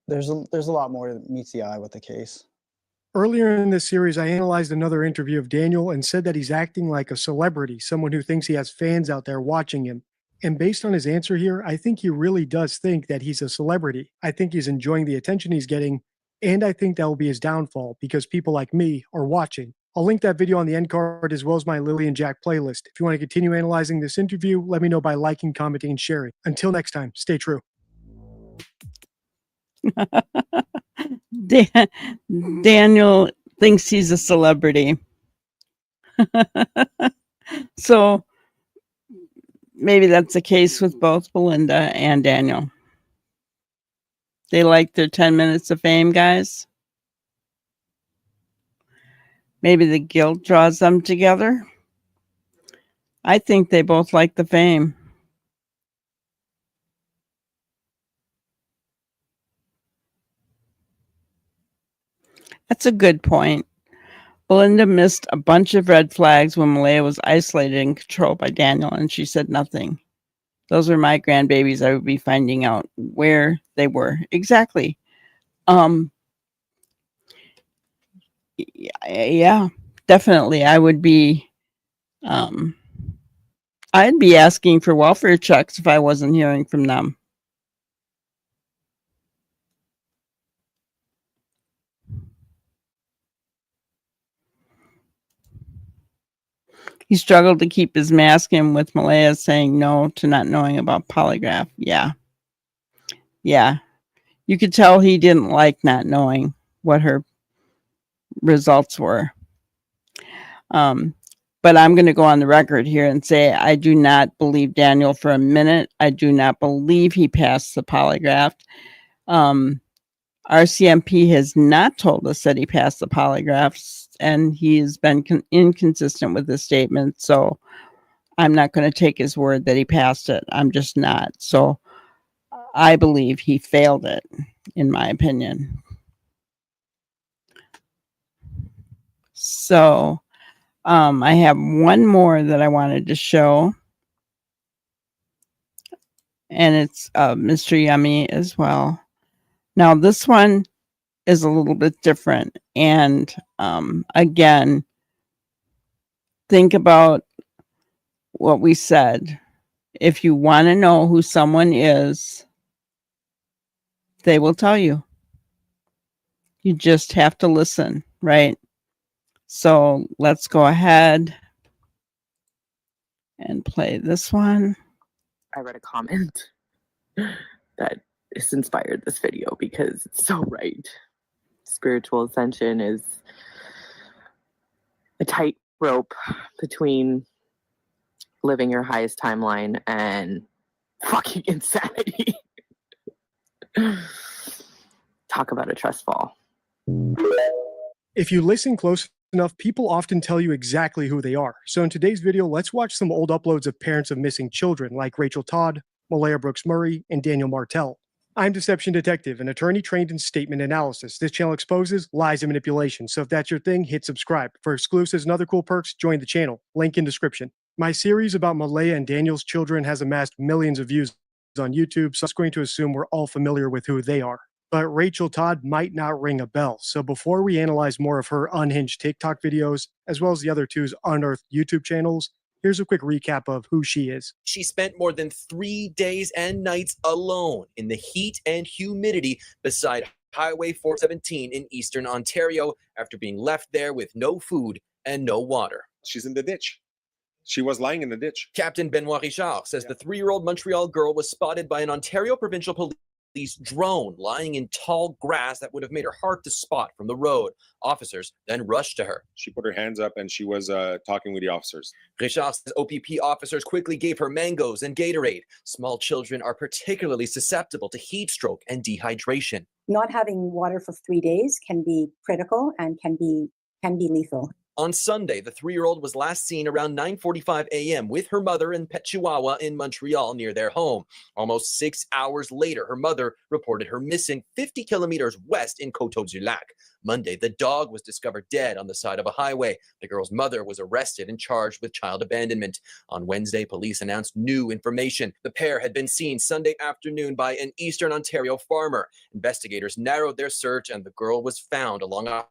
there's a lot more that meets the eye with the case. Earlier in this series, I analyzed another interview of Daniel and said that he's acting like a celebrity, someone who thinks he has fans out there watching him. And based on his answer here, I think he really does think that he's a celebrity. I think he's enjoying the attention he's getting, and I think that will be his downfall because people like me are watching. I'll link that video on the end card as well as my Lily and Jack playlist. If you want to continue analyzing this interview, let me know by liking, commenting, and sharing. Until next time, stay true. Daniel thinks he's a celebrity. So maybe that's the case with both Belinda and Daniel. They like their 10 minutes of fame, guys. Maybe the guilt draws them together. I think they both like the fame. That's a good point. Belinda missed a bunch of red flags when Malaya was isolated and controlled by Daniel, and she said nothing. Those are my grandbabies. I would be finding out where they were. Exactly. Yeah, definitely. I would be, I'd be asking for welfare checks if I wasn't hearing from them. He struggled to keep his mask in with Malaya saying no to not knowing about polygraph. Yeah. you could tell he didn't like not knowing what her results were. But I'm going to go on the record here and say I do not believe Daniel for a minute. I do not believe he passed the polygraph. RCMP has not told us that he passed the polygraphs, and he has been inconsistent with his statement. So I'm not going to take his word that he passed it. I'm just not. So I believe he failed it, in my opinion. So I have one more that I wanted to show, and it's Mr. Yummy as well. Now this one is a little bit different, and again, think about what we said. If you want to know who someone is, they will tell you. You just have to listen, right? So let's go ahead and play this one. I read a comment that has inspired this video because it's so right. Spiritual ascension is a tightrope between living your highest timeline and fucking insanity. Talk about a trust fall. If you listen close enough, people often tell you exactly who they are. So in today's video, let's watch some old uploads of parents of missing children like Rachel Todd, Malaya Brooks Murray, and Daniel Martell. I'm Deception Detective, an attorney trained in statement analysis. This channel exposes lies and manipulation. So if that's your thing, hit subscribe. For exclusives and other cool perks, join the channel. Link in description. My series about Malaya and Daniel's children has amassed millions of views on YouTube, so I'm going to assume we're all familiar with who they are. But Rachel Todd might not ring a bell. So before we analyze more of her unhinged TikTok videos, as well as the other two's unearthed YouTube channels, here's a quick recap of who she is. She spent more than 3 days and nights alone in the heat and humidity beside Highway 417 in eastern Ontario after being left there with no food and no water. She's in the ditch. She was lying in the ditch. Captain Benoit Richard says the 3-year-old Montreal girl was spotted by an Ontario provincial police drone lying in tall grass that would have made her hard to spot from the road. Officers then rushed to her. She put her hands up and she was talking with the officers. Richard says OPP officers quickly gave her mangoes and Gatorade. Small children are particularly susceptible to heat stroke and dehydration. Not having water for 3 days can be critical and can be lethal. On Sunday, the 3-year-old was last seen around 9:45 a.m. with her mother and pet Chihuahua in Montreal near their home. Almost 6 hours later, her mother reported her missing 50 kilometers west in Coteau-du-Lac. Monday, the dog was discovered dead on the side of a highway. The girl's mother was arrested and charged with child abandonment. On Wednesday, police announced new information. The pair had been seen Sunday afternoon by an Eastern Ontario farmer. Investigators narrowed their search and the girl was found along a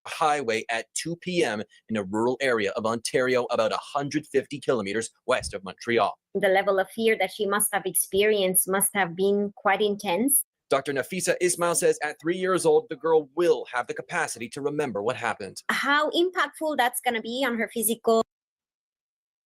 highway at 2 p.m. in a rural area of Ontario, about 150 kilometers west of Montreal. The level of fear that she must have experienced must have been quite intense. Dr. Nafisa Ismail says at 3 years old, the girl will have the capacity to remember what happened. How impactful that's going to be on her physical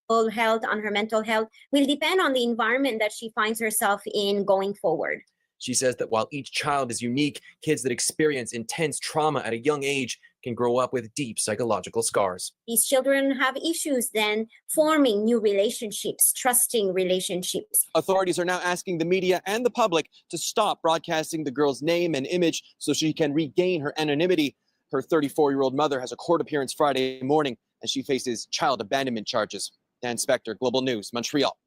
health, on her mental health, will depend on the environment that she finds herself in going forward. She says that while each child is unique, kids that experience intense trauma at a young age can grow up with deep psychological scars. These children have issues then forming new relationships, trusting relationships. Authorities are now asking the media and the public to stop broadcasting the girl's name and image so she can regain her anonymity. Her 34-year-old mother has a court appearance Friday morning as she faces child abandonment charges. Dan Spector, Global News, Montreal.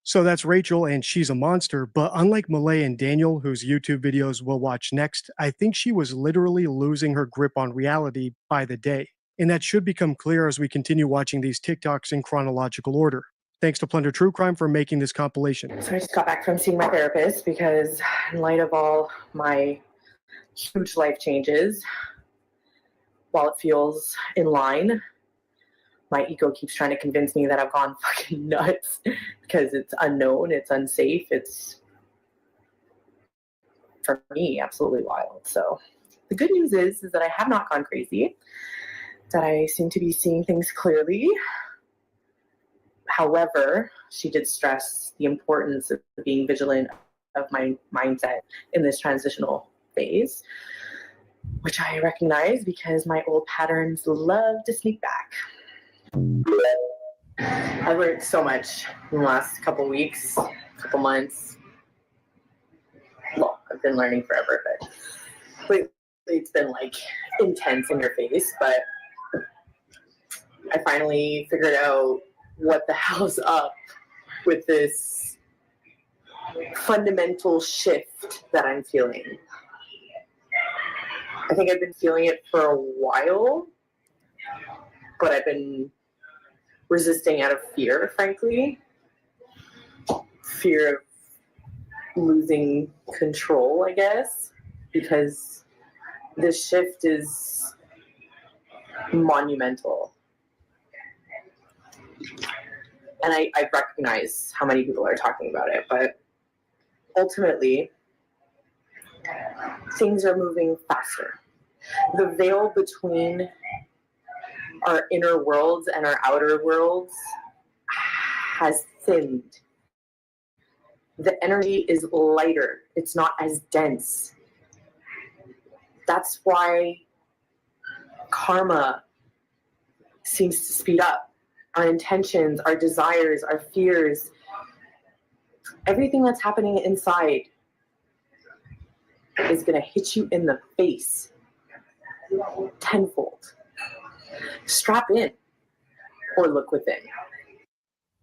So that's Rachel, and she's a monster. But unlike Malay and Daniel, whose YouTube videos we'll watch next, I think she was literally losing her grip on reality by the day. And that should become clear as we continue watching these TikToks in chronological order. Thanks to Plunder True Crime for making this compilation. So I just got back from seeing my therapist because in light of all my huge life changes, while it feels in line, my ego keeps trying to convince me that I've gone fucking nuts because it's unknown, it's unsafe, it's, for me, absolutely wild. So the good news is that I have not gone crazy, that I seem to be seeing things clearly. However, she did stress the importance of being vigilant of my mindset in this transitional phase, which I recognize because my old patterns love to sneak back. I've learned so much in the last couple weeks, couple months. Well, I've been learning forever, but lately it's been like intense in your face. But I finally figured out what the hell's up with this fundamental shift that I'm feeling. I think I've been feeling it for a while, but I've been resisting out of fear, frankly. Fear of losing control, I guess, because this shift is monumental. And I recognize how many people are talking about it, but ultimately, things are moving faster. The veil between our inner worlds and our outer worlds has thinned. The energy is lighter. It's not as dense. That's why karma seems to speed up. Our intentions, our desires, our fears, everything that's happening inside is going to hit you in the face tenfold. Strap in or look within.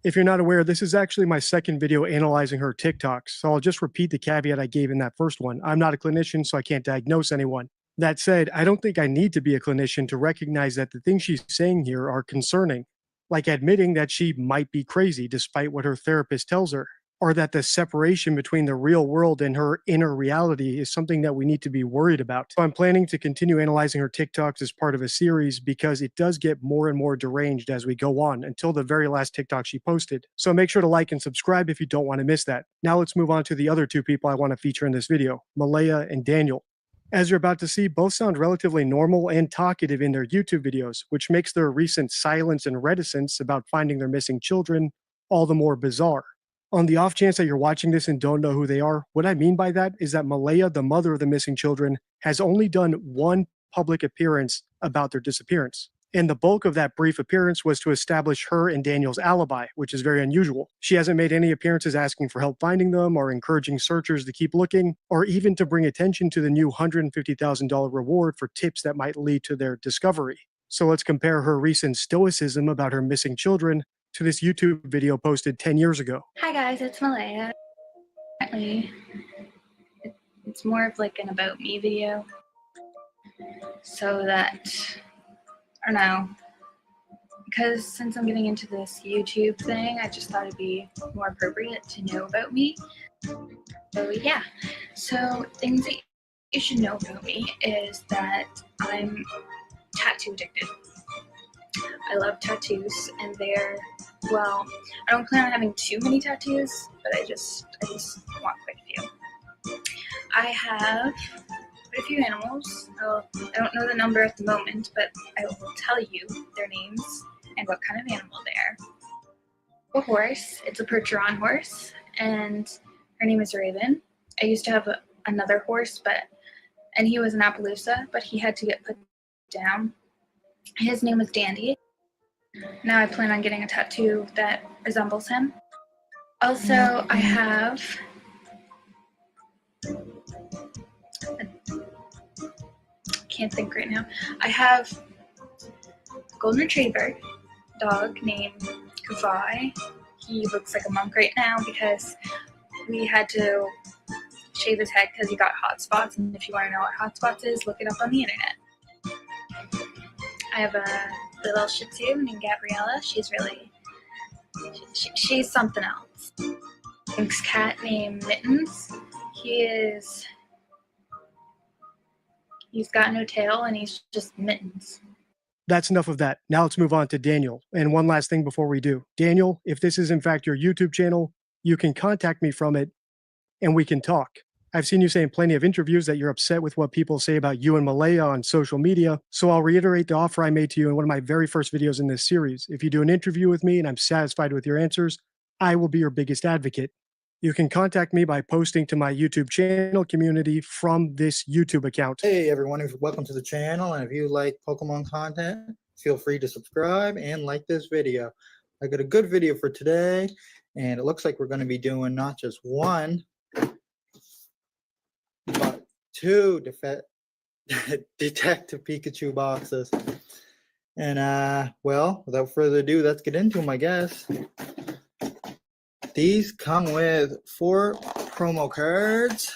If you're not aware, this is actually my second video analyzing her TikToks, so I'll just repeat the caveat I gave in that first one. I'm not a clinician, so I can't diagnose anyone. That said, I don't think I need to be a clinician to recognize that the things she's saying here are concerning, like admitting that she might be crazy despite what her therapist tells her, or that the separation between the real world and her inner reality is something that we need to be worried about. So I'm planning to continue analyzing her TikToks as part of a series because it does get more and more deranged as we go on until the very last TikTok she posted. So make sure to like and subscribe if you don't want to miss that. Now let's move on to the other two people I want to feature in this video, Malaya and Daniel. As you're about to see, both sound relatively normal and talkative in their YouTube videos, which makes their recent silence and reticence about finding their missing children all the more bizarre. On the off chance that you're watching this and don't know who they are, what I mean by that is that Malaya, the mother of the missing children, has only done one public appearance about their disappearance. And the bulk of that brief appearance was to establish her and Daniel's alibi, which is very unusual. She hasn't made any appearances asking for help finding them or encouraging searchers to keep looking, or even to bring attention to the new $150,000 reward for tips that might lead to their discovery. So let's compare her recent stoicism about her missing children to this YouTube video posted 10 years ago. Hi guys, it's Malaya. It's more of like an about me video. So that, I don't know, because since I'm getting into this YouTube thing, I just thought it'd be more appropriate to know about me. So yeah, so things that you should know about me is that I'm tattoo addicted. I love tattoos, and well, I don't plan on having too many tattoos, but I just want quite a few. I have quite a few animals. I don't know the number at the moment, but I will tell you their names and what kind of animal they are. A horse, it's a Percheron horse, and her name is Raven. I used to have another horse, and he was an Appaloosa, but he had to get put down. His name was Dandy. Now I plan on getting a tattoo that resembles him. Also, I have can't think right now. I have a golden retriever dog named Kavai. He looks like a monk right now because we had to shave his head because he got hot spots, and if you want to know what hot spots is, look it up on the internet. I have a little Shih Tzu named Gabriella. She's really, she's something else. This cat named Mittens. He's got no tail and he's just Mittens. That's enough of that. Now let's move on to Daniel. And one last thing before we do. Daniel, if this is in fact your YouTube channel, you can contact me from it and we can talk. I've seen you say in plenty of interviews that you're upset with what people say about you and Malaya on social media, so I'll reiterate the offer I made to you in one of my very first videos in this series. If you do an interview with me and I'm satisfied with your answers, I will be your biggest advocate. You can contact me by posting to my YouTube channel community from this YouTube account. Hey everyone, welcome to the channel, and if you like Pokemon content, feel free to subscribe and like this video. I got a good video for today, and it looks like we're going to be doing not just one, but two Detective Pikachu boxes. And well, without further ado, let's get into them, I guess. These come with 4 promo cards.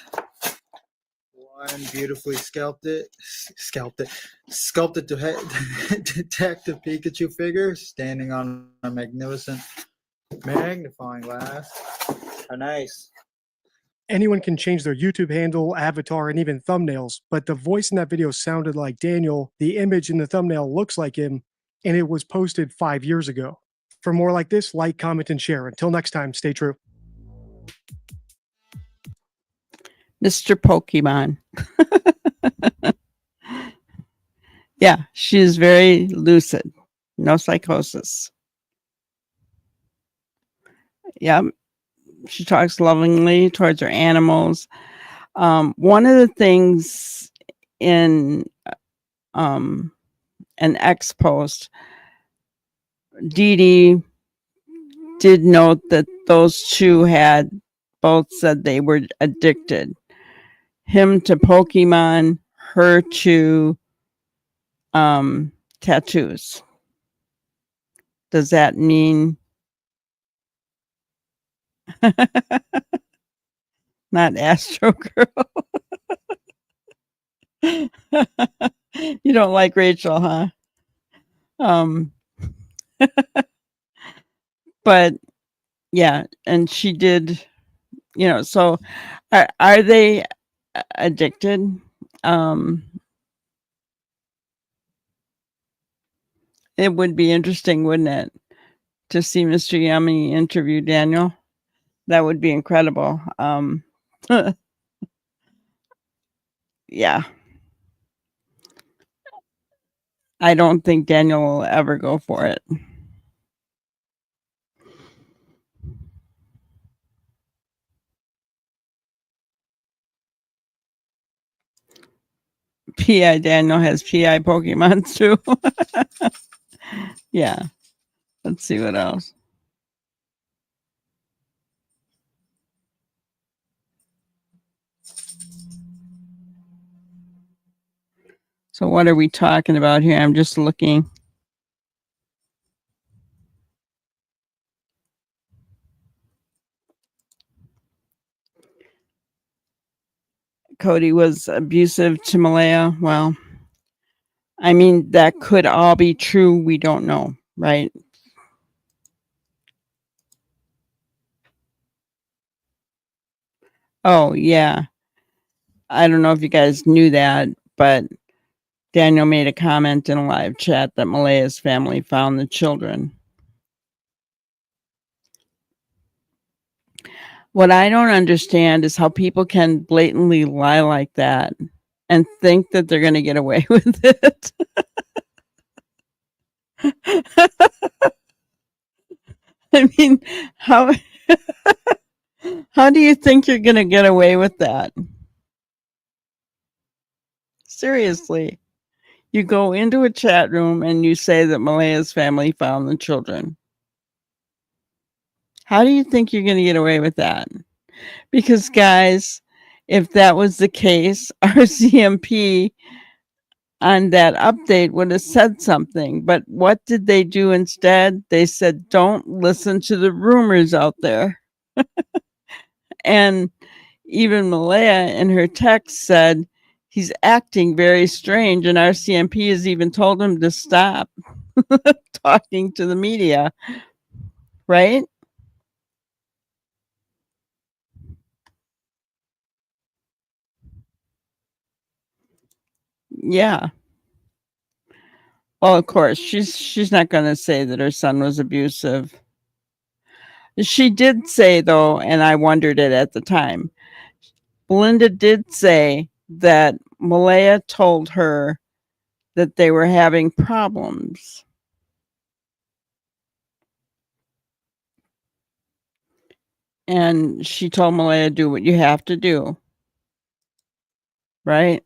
One beautifully sculpted Detective Pikachu figure standing on a magnificent magnifying glass. How nice. Anyone can change their YouTube handle, avatar, and even thumbnails, but the voice in that video sounded like Daniel, the image in the thumbnail looks like him, and it was posted 5 years ago. For more like this, like, comment, and share. Until next time, stay true. Mr. Pokemon. Yeah, she is very lucid. No psychosis. Yep. She talks lovingly towards her animals. One of the things in an X post, Dee Dee did note that those two had both said they were addicted. Him to Pokemon, her to tattoos. Does that mean not Astro Girl? You don't like Rachel, huh? But yeah, and she did, so are they addicted? It would be interesting, wouldn't it, to see Mr. Yummy interview Daniel? That would be incredible. Yeah. I don't think Daniel will ever go for it. PI Daniel has PI Pokemon too. Yeah. Let's see what else. So what are we talking about here? I'm just looking. Cody was abusive to Malaya. Well, I mean, that could all be true. We don't know, right? Oh, yeah. I don't know if you guys knew that, but Daniel made a comment in a live chat that Malaya's family found the children. What I don't understand is how people can blatantly lie like that and think that they're going to get away with it. I mean, how do you think you're going to get away with that? Seriously. You go into a chat room and you say that Malaya's family found the children. How do you think you're going to get away with that? Because, guys, if that was the case, RCMP on that update would have said something. But what did they do instead? They said, don't listen to the rumors out there. And even Malaya in her text said, he's acting very strange, and RCMP has even told him to stop talking to the media, right? Yeah. Well, of course, she's not going to say that her son was abusive. She did say, though, and I wondered it at the time, Belinda did say that Malaya told her that they were having problems. And she told Malaya, do what you have to do. Right?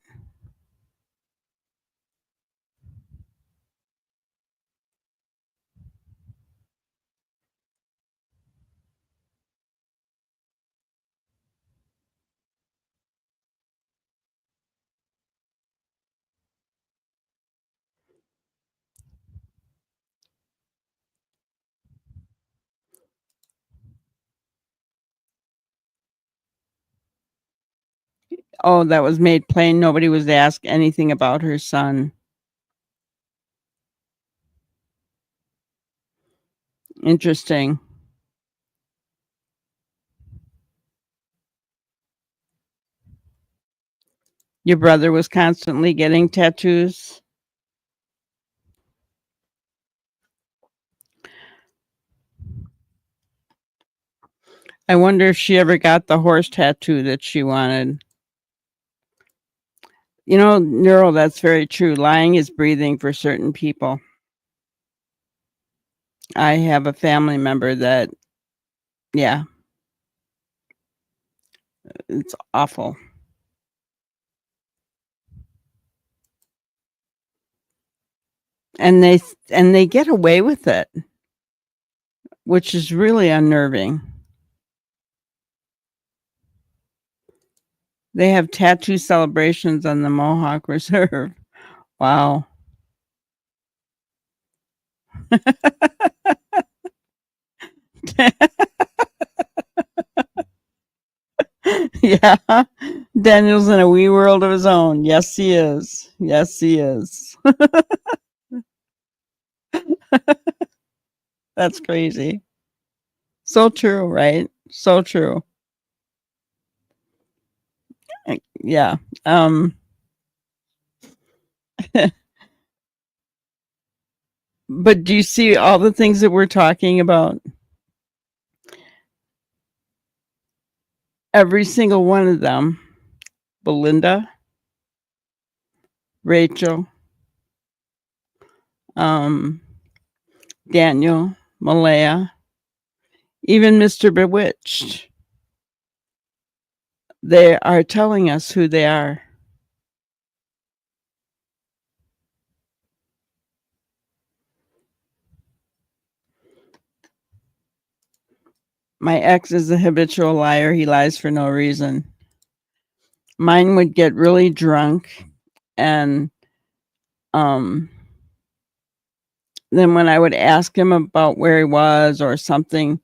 Oh, that was made plain. Nobody was asked anything about her son. Interesting. Your brother was constantly getting tattoos? I wonder if she ever got the horse tattoo that she wanted. You know, Neural, that's very true. Lying is breathing for certain people. I have a family member that, yeah, it's awful. And they get away with it, which is really unnerving. They have tattoo celebrations on the Mohawk Reserve. Wow. Yeah. Daniel's in a wee world of his own. Yes, he is. Yes, he is. That's crazy. So true, right? So true. Yeah. But do you see all the things that we're talking about? Every single one of them, Belinda, Rachel, Daniel, Malaya, even Mr. Bewitched, they are telling us who they are. My ex is a habitual liar. He lies for no reason. Mine would get really drunk, and then when I would ask him about where he was or something,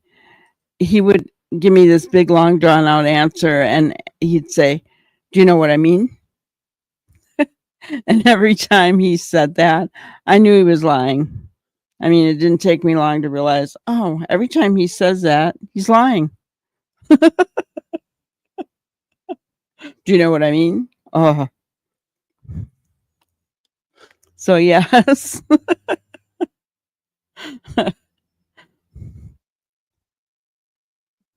he would give me this big, long, drawn out answer, and he'd say, "Do you know what I mean?" And every time he said that, I knew he was lying. I mean, it didn't take me long to realize, oh, every time he says that, he's lying. Do you know what I mean? Oh. So, yes.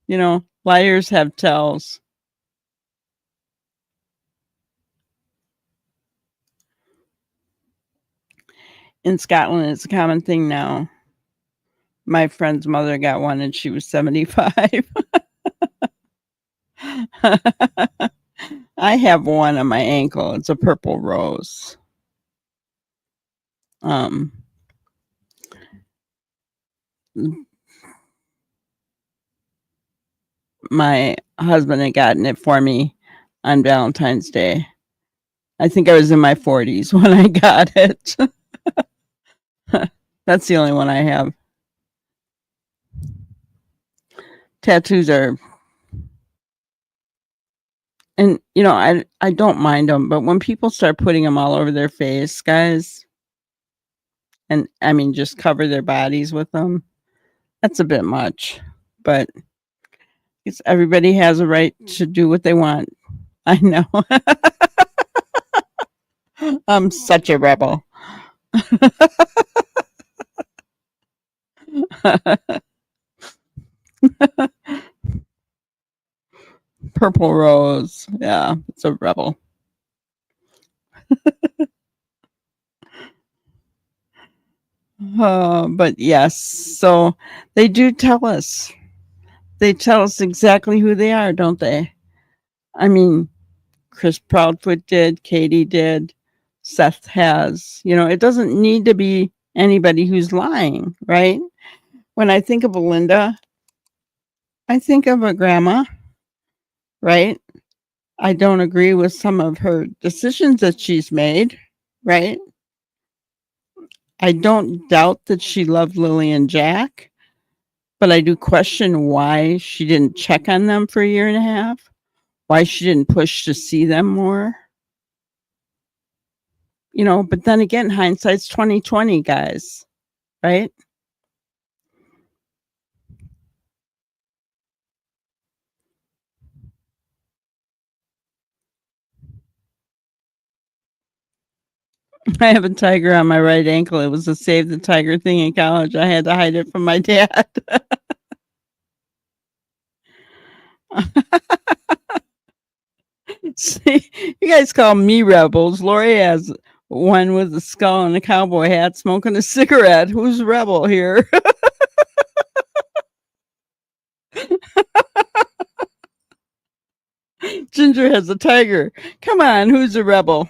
You know, liars have tells. In Scotland, it's a common thing now. My friend's mother got one and she was 75. I have one on my ankle. It's a purple rose. My husband had gotten it for me on Valentine's Day. I think I was in my 40s when I got it. That's the only one I have. Tattoos are, and you know, I don't mind them, but when people start putting them all over their face, guys, and I mean just cover their bodies with them, that's a bit much. But it's everybody has a right to do what they want. I know. I'm such a rebel. Purple rose. Yeah, it's a rebel. But yes, so they do tell us. they tell us exactly who they are, don't they? I mean, Chris Proudfoot did, Katie did, Seth has. You know, it doesn't need to be anybody who's lying, right? When I think of Belinda, I think of a grandma, right? I don't agree with some of her decisions that she's made, right? I don't doubt that she loved Lily and Jack, but I do question why she didn't check on them for a year and a half, why she didn't push to see them more. You know, but then again, hindsight's 2020, guys, right? I have a tiger on my right ankle. It was a Save the Tiger thing in college. I had to hide it from my dad. See, you guys call me rebels. Lori has one with a skull and a cowboy hat smoking a cigarette. Who's rebel here? Ginger has a tiger. Come on, who's a rebel?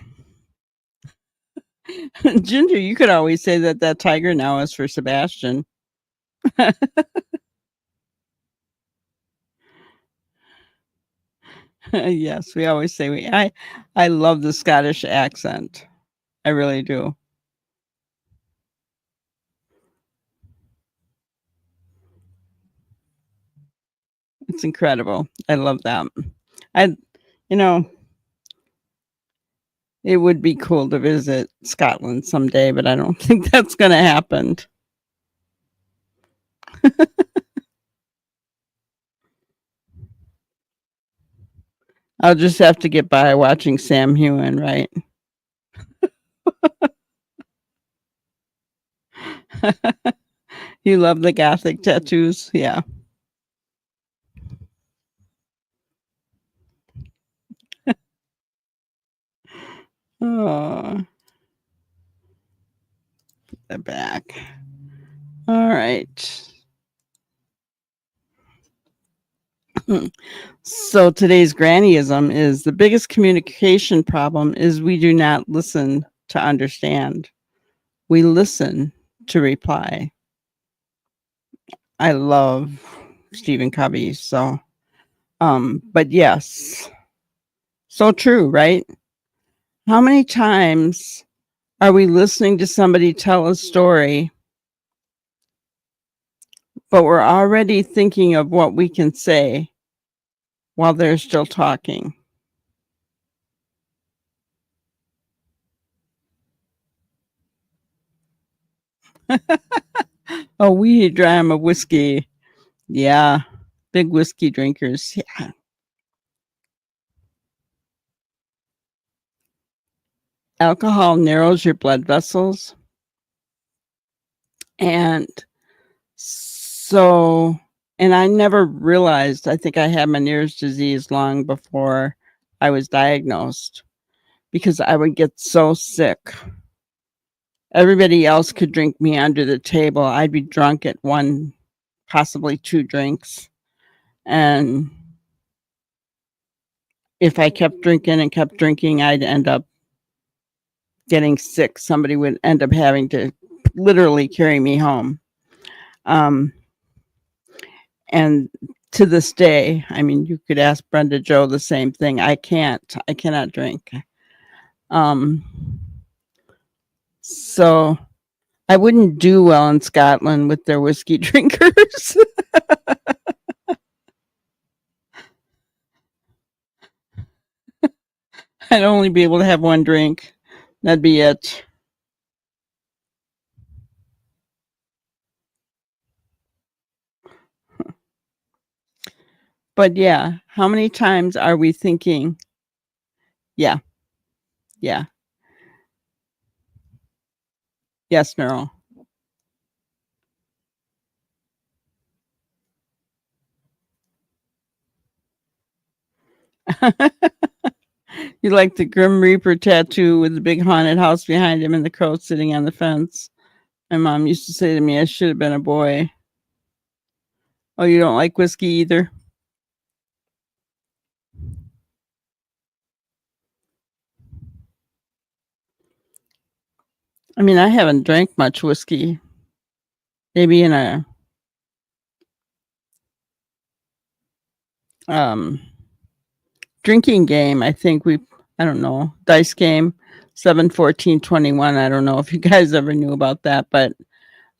Ginger, you could always say that that tiger now is for Sebastian. Yes, we always say I love the Scottish accent. I really do. It's incredible. I love that. I you know, it would be cool to visit Scotland someday, but I don't think that's going to happen. I'll just have to get by watching Sam Hewen, right? You love the Gothic tattoos? Yeah. Oh, the back. All right. So today's grannyism is the biggest communication problem is we do not listen to understand. We listen to reply. I love Stephen Covey. So, but yes, so true, right? How many times are we listening to somebody tell a story, but we're already thinking of what we can say while they're still talking? Oh, we dram of whiskey. Yeah, big whiskey drinkers. Yeah. Alcohol narrows your blood vessels. And so, and I never realized, I think I had Meniere's disease long before I was diagnosed because I would get so sick. Everybody else could drink me under the table. I'd be drunk at one, possibly two drinks. And if I kept drinking and kept drinking, I'd end up getting sick. Somebody would end up having to literally carry me home. And to this day, I mean, you could ask Brenda Joe the same thing. I cannot drink. So I wouldn't do well in Scotland with their whiskey drinkers. I'd only be able to have one drink. That'd be it. But yeah, how many times are we thinking, yeah, yeah. Yes, Neural. You like the Grim Reaper tattoo with the big haunted house behind him and the crow sitting on the fence. My mom used to say to me, I should have been a boy. Oh, you don't like whiskey either? I mean, I haven't drank much whiskey. Maybe in a drinking game. I think I don't know, dice game, 7, 14, 21. I don't know if you guys ever knew about that, but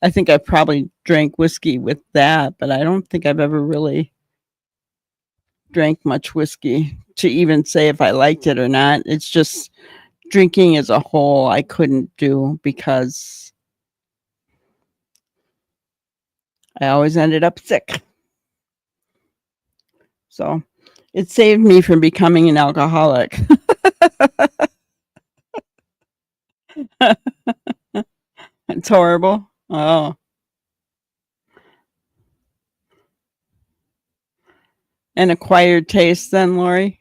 I think I probably drank whiskey with that, but I don't think I've ever really drank much whiskey to even say if I liked it or not. It's just drinking as a whole, I couldn't do because I always ended up sick. So it saved me from becoming an alcoholic. It's horrible. Oh, an acquired taste then, Lori?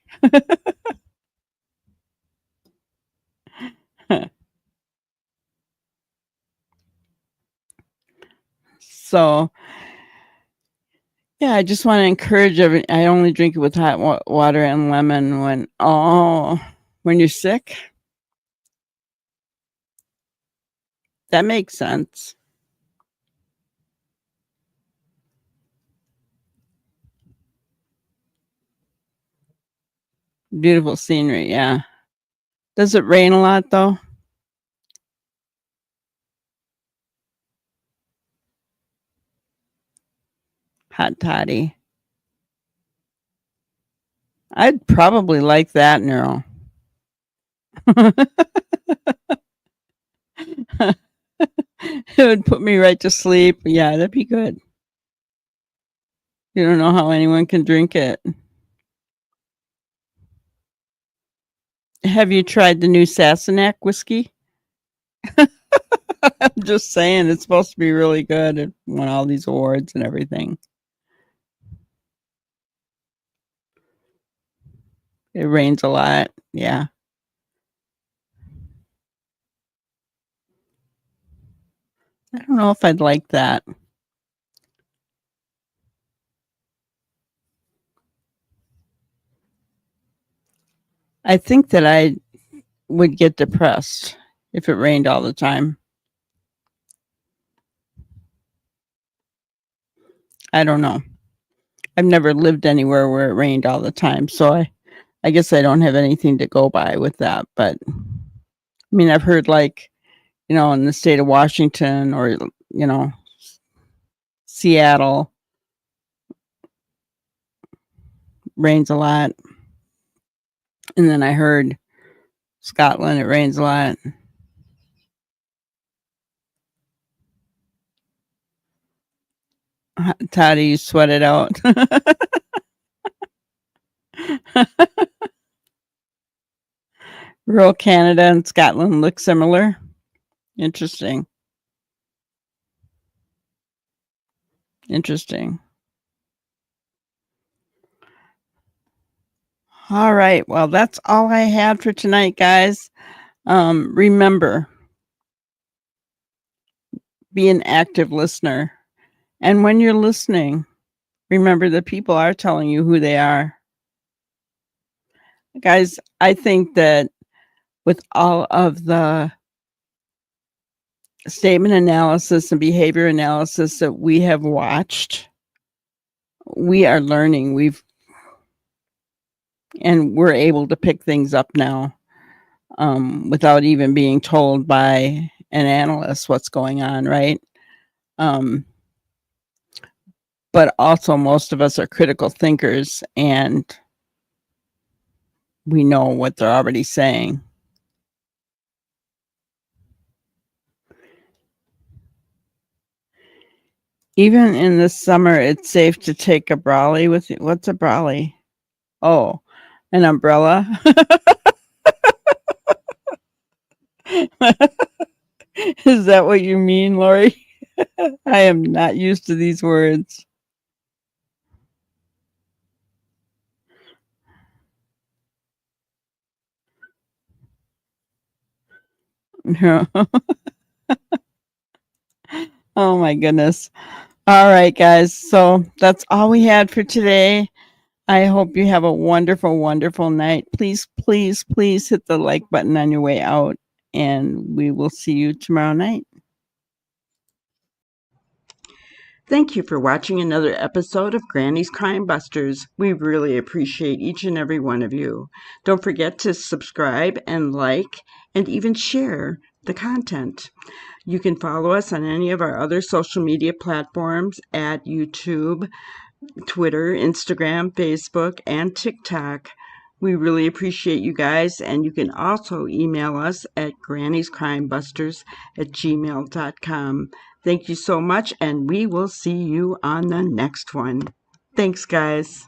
So, yeah, I just want to encourage I only drink it with hot water and lemon when you're sick. That makes sense. Beautiful scenery, yeah. Does it rain a lot though? Hot toddy. I'd probably like that, Neural. It would put me right to sleep. Yeah, that'd be good. You don't know how anyone can drink it. Have you tried the new Sassenach whiskey? I'm just saying, it's supposed to be really good. It won all these awards and everything. It rains a lot. Yeah. I don't know if I'd like that. I think that I would get depressed if it rained all the time. I don't know. I've never lived anywhere where it rained all the time, so I guess I don't have anything to go by with that. But I mean, I've heard like, in the state of Washington or, Seattle, rains a lot. And then I heard Scotland, it rains a lot. Toddy, you sweat it out. Rural Canada and Scotland look similar. Interesting. All right. Well, that's all I had for tonight, guys. Remember, be an active listener. And when you're listening, remember that people are telling you who they are. Guys, I think that with all of the statement analysis and behavior analysis that we have watched, we are learning. We're able to pick things up now without even being told by an analyst what's going on, right? But also most of us are critical thinkers and we know what they're already saying. Even in the summer, it's safe to take a brolly with you. What's a brolly? Oh, an umbrella. Is that what you mean, Lori? I am not used to these words. No. Oh my goodness. All right, guys. So that's all we had for today. I hope you have a wonderful, wonderful night. Please, please, please hit the like button on your way out, and we will see you tomorrow night. Thank you for watching another episode of Granny's Crime Busters. We really appreciate each and every one of you. Don't forget to subscribe and like and even share the content. You can follow us on any of our other social media platforms at YouTube, Twitter, Instagram, Facebook, and TikTok. We really appreciate you guys, and you can also email us at granniescrimebusters@gmail.com. Thank you so much, and we will see you on the next one. Thanks, guys.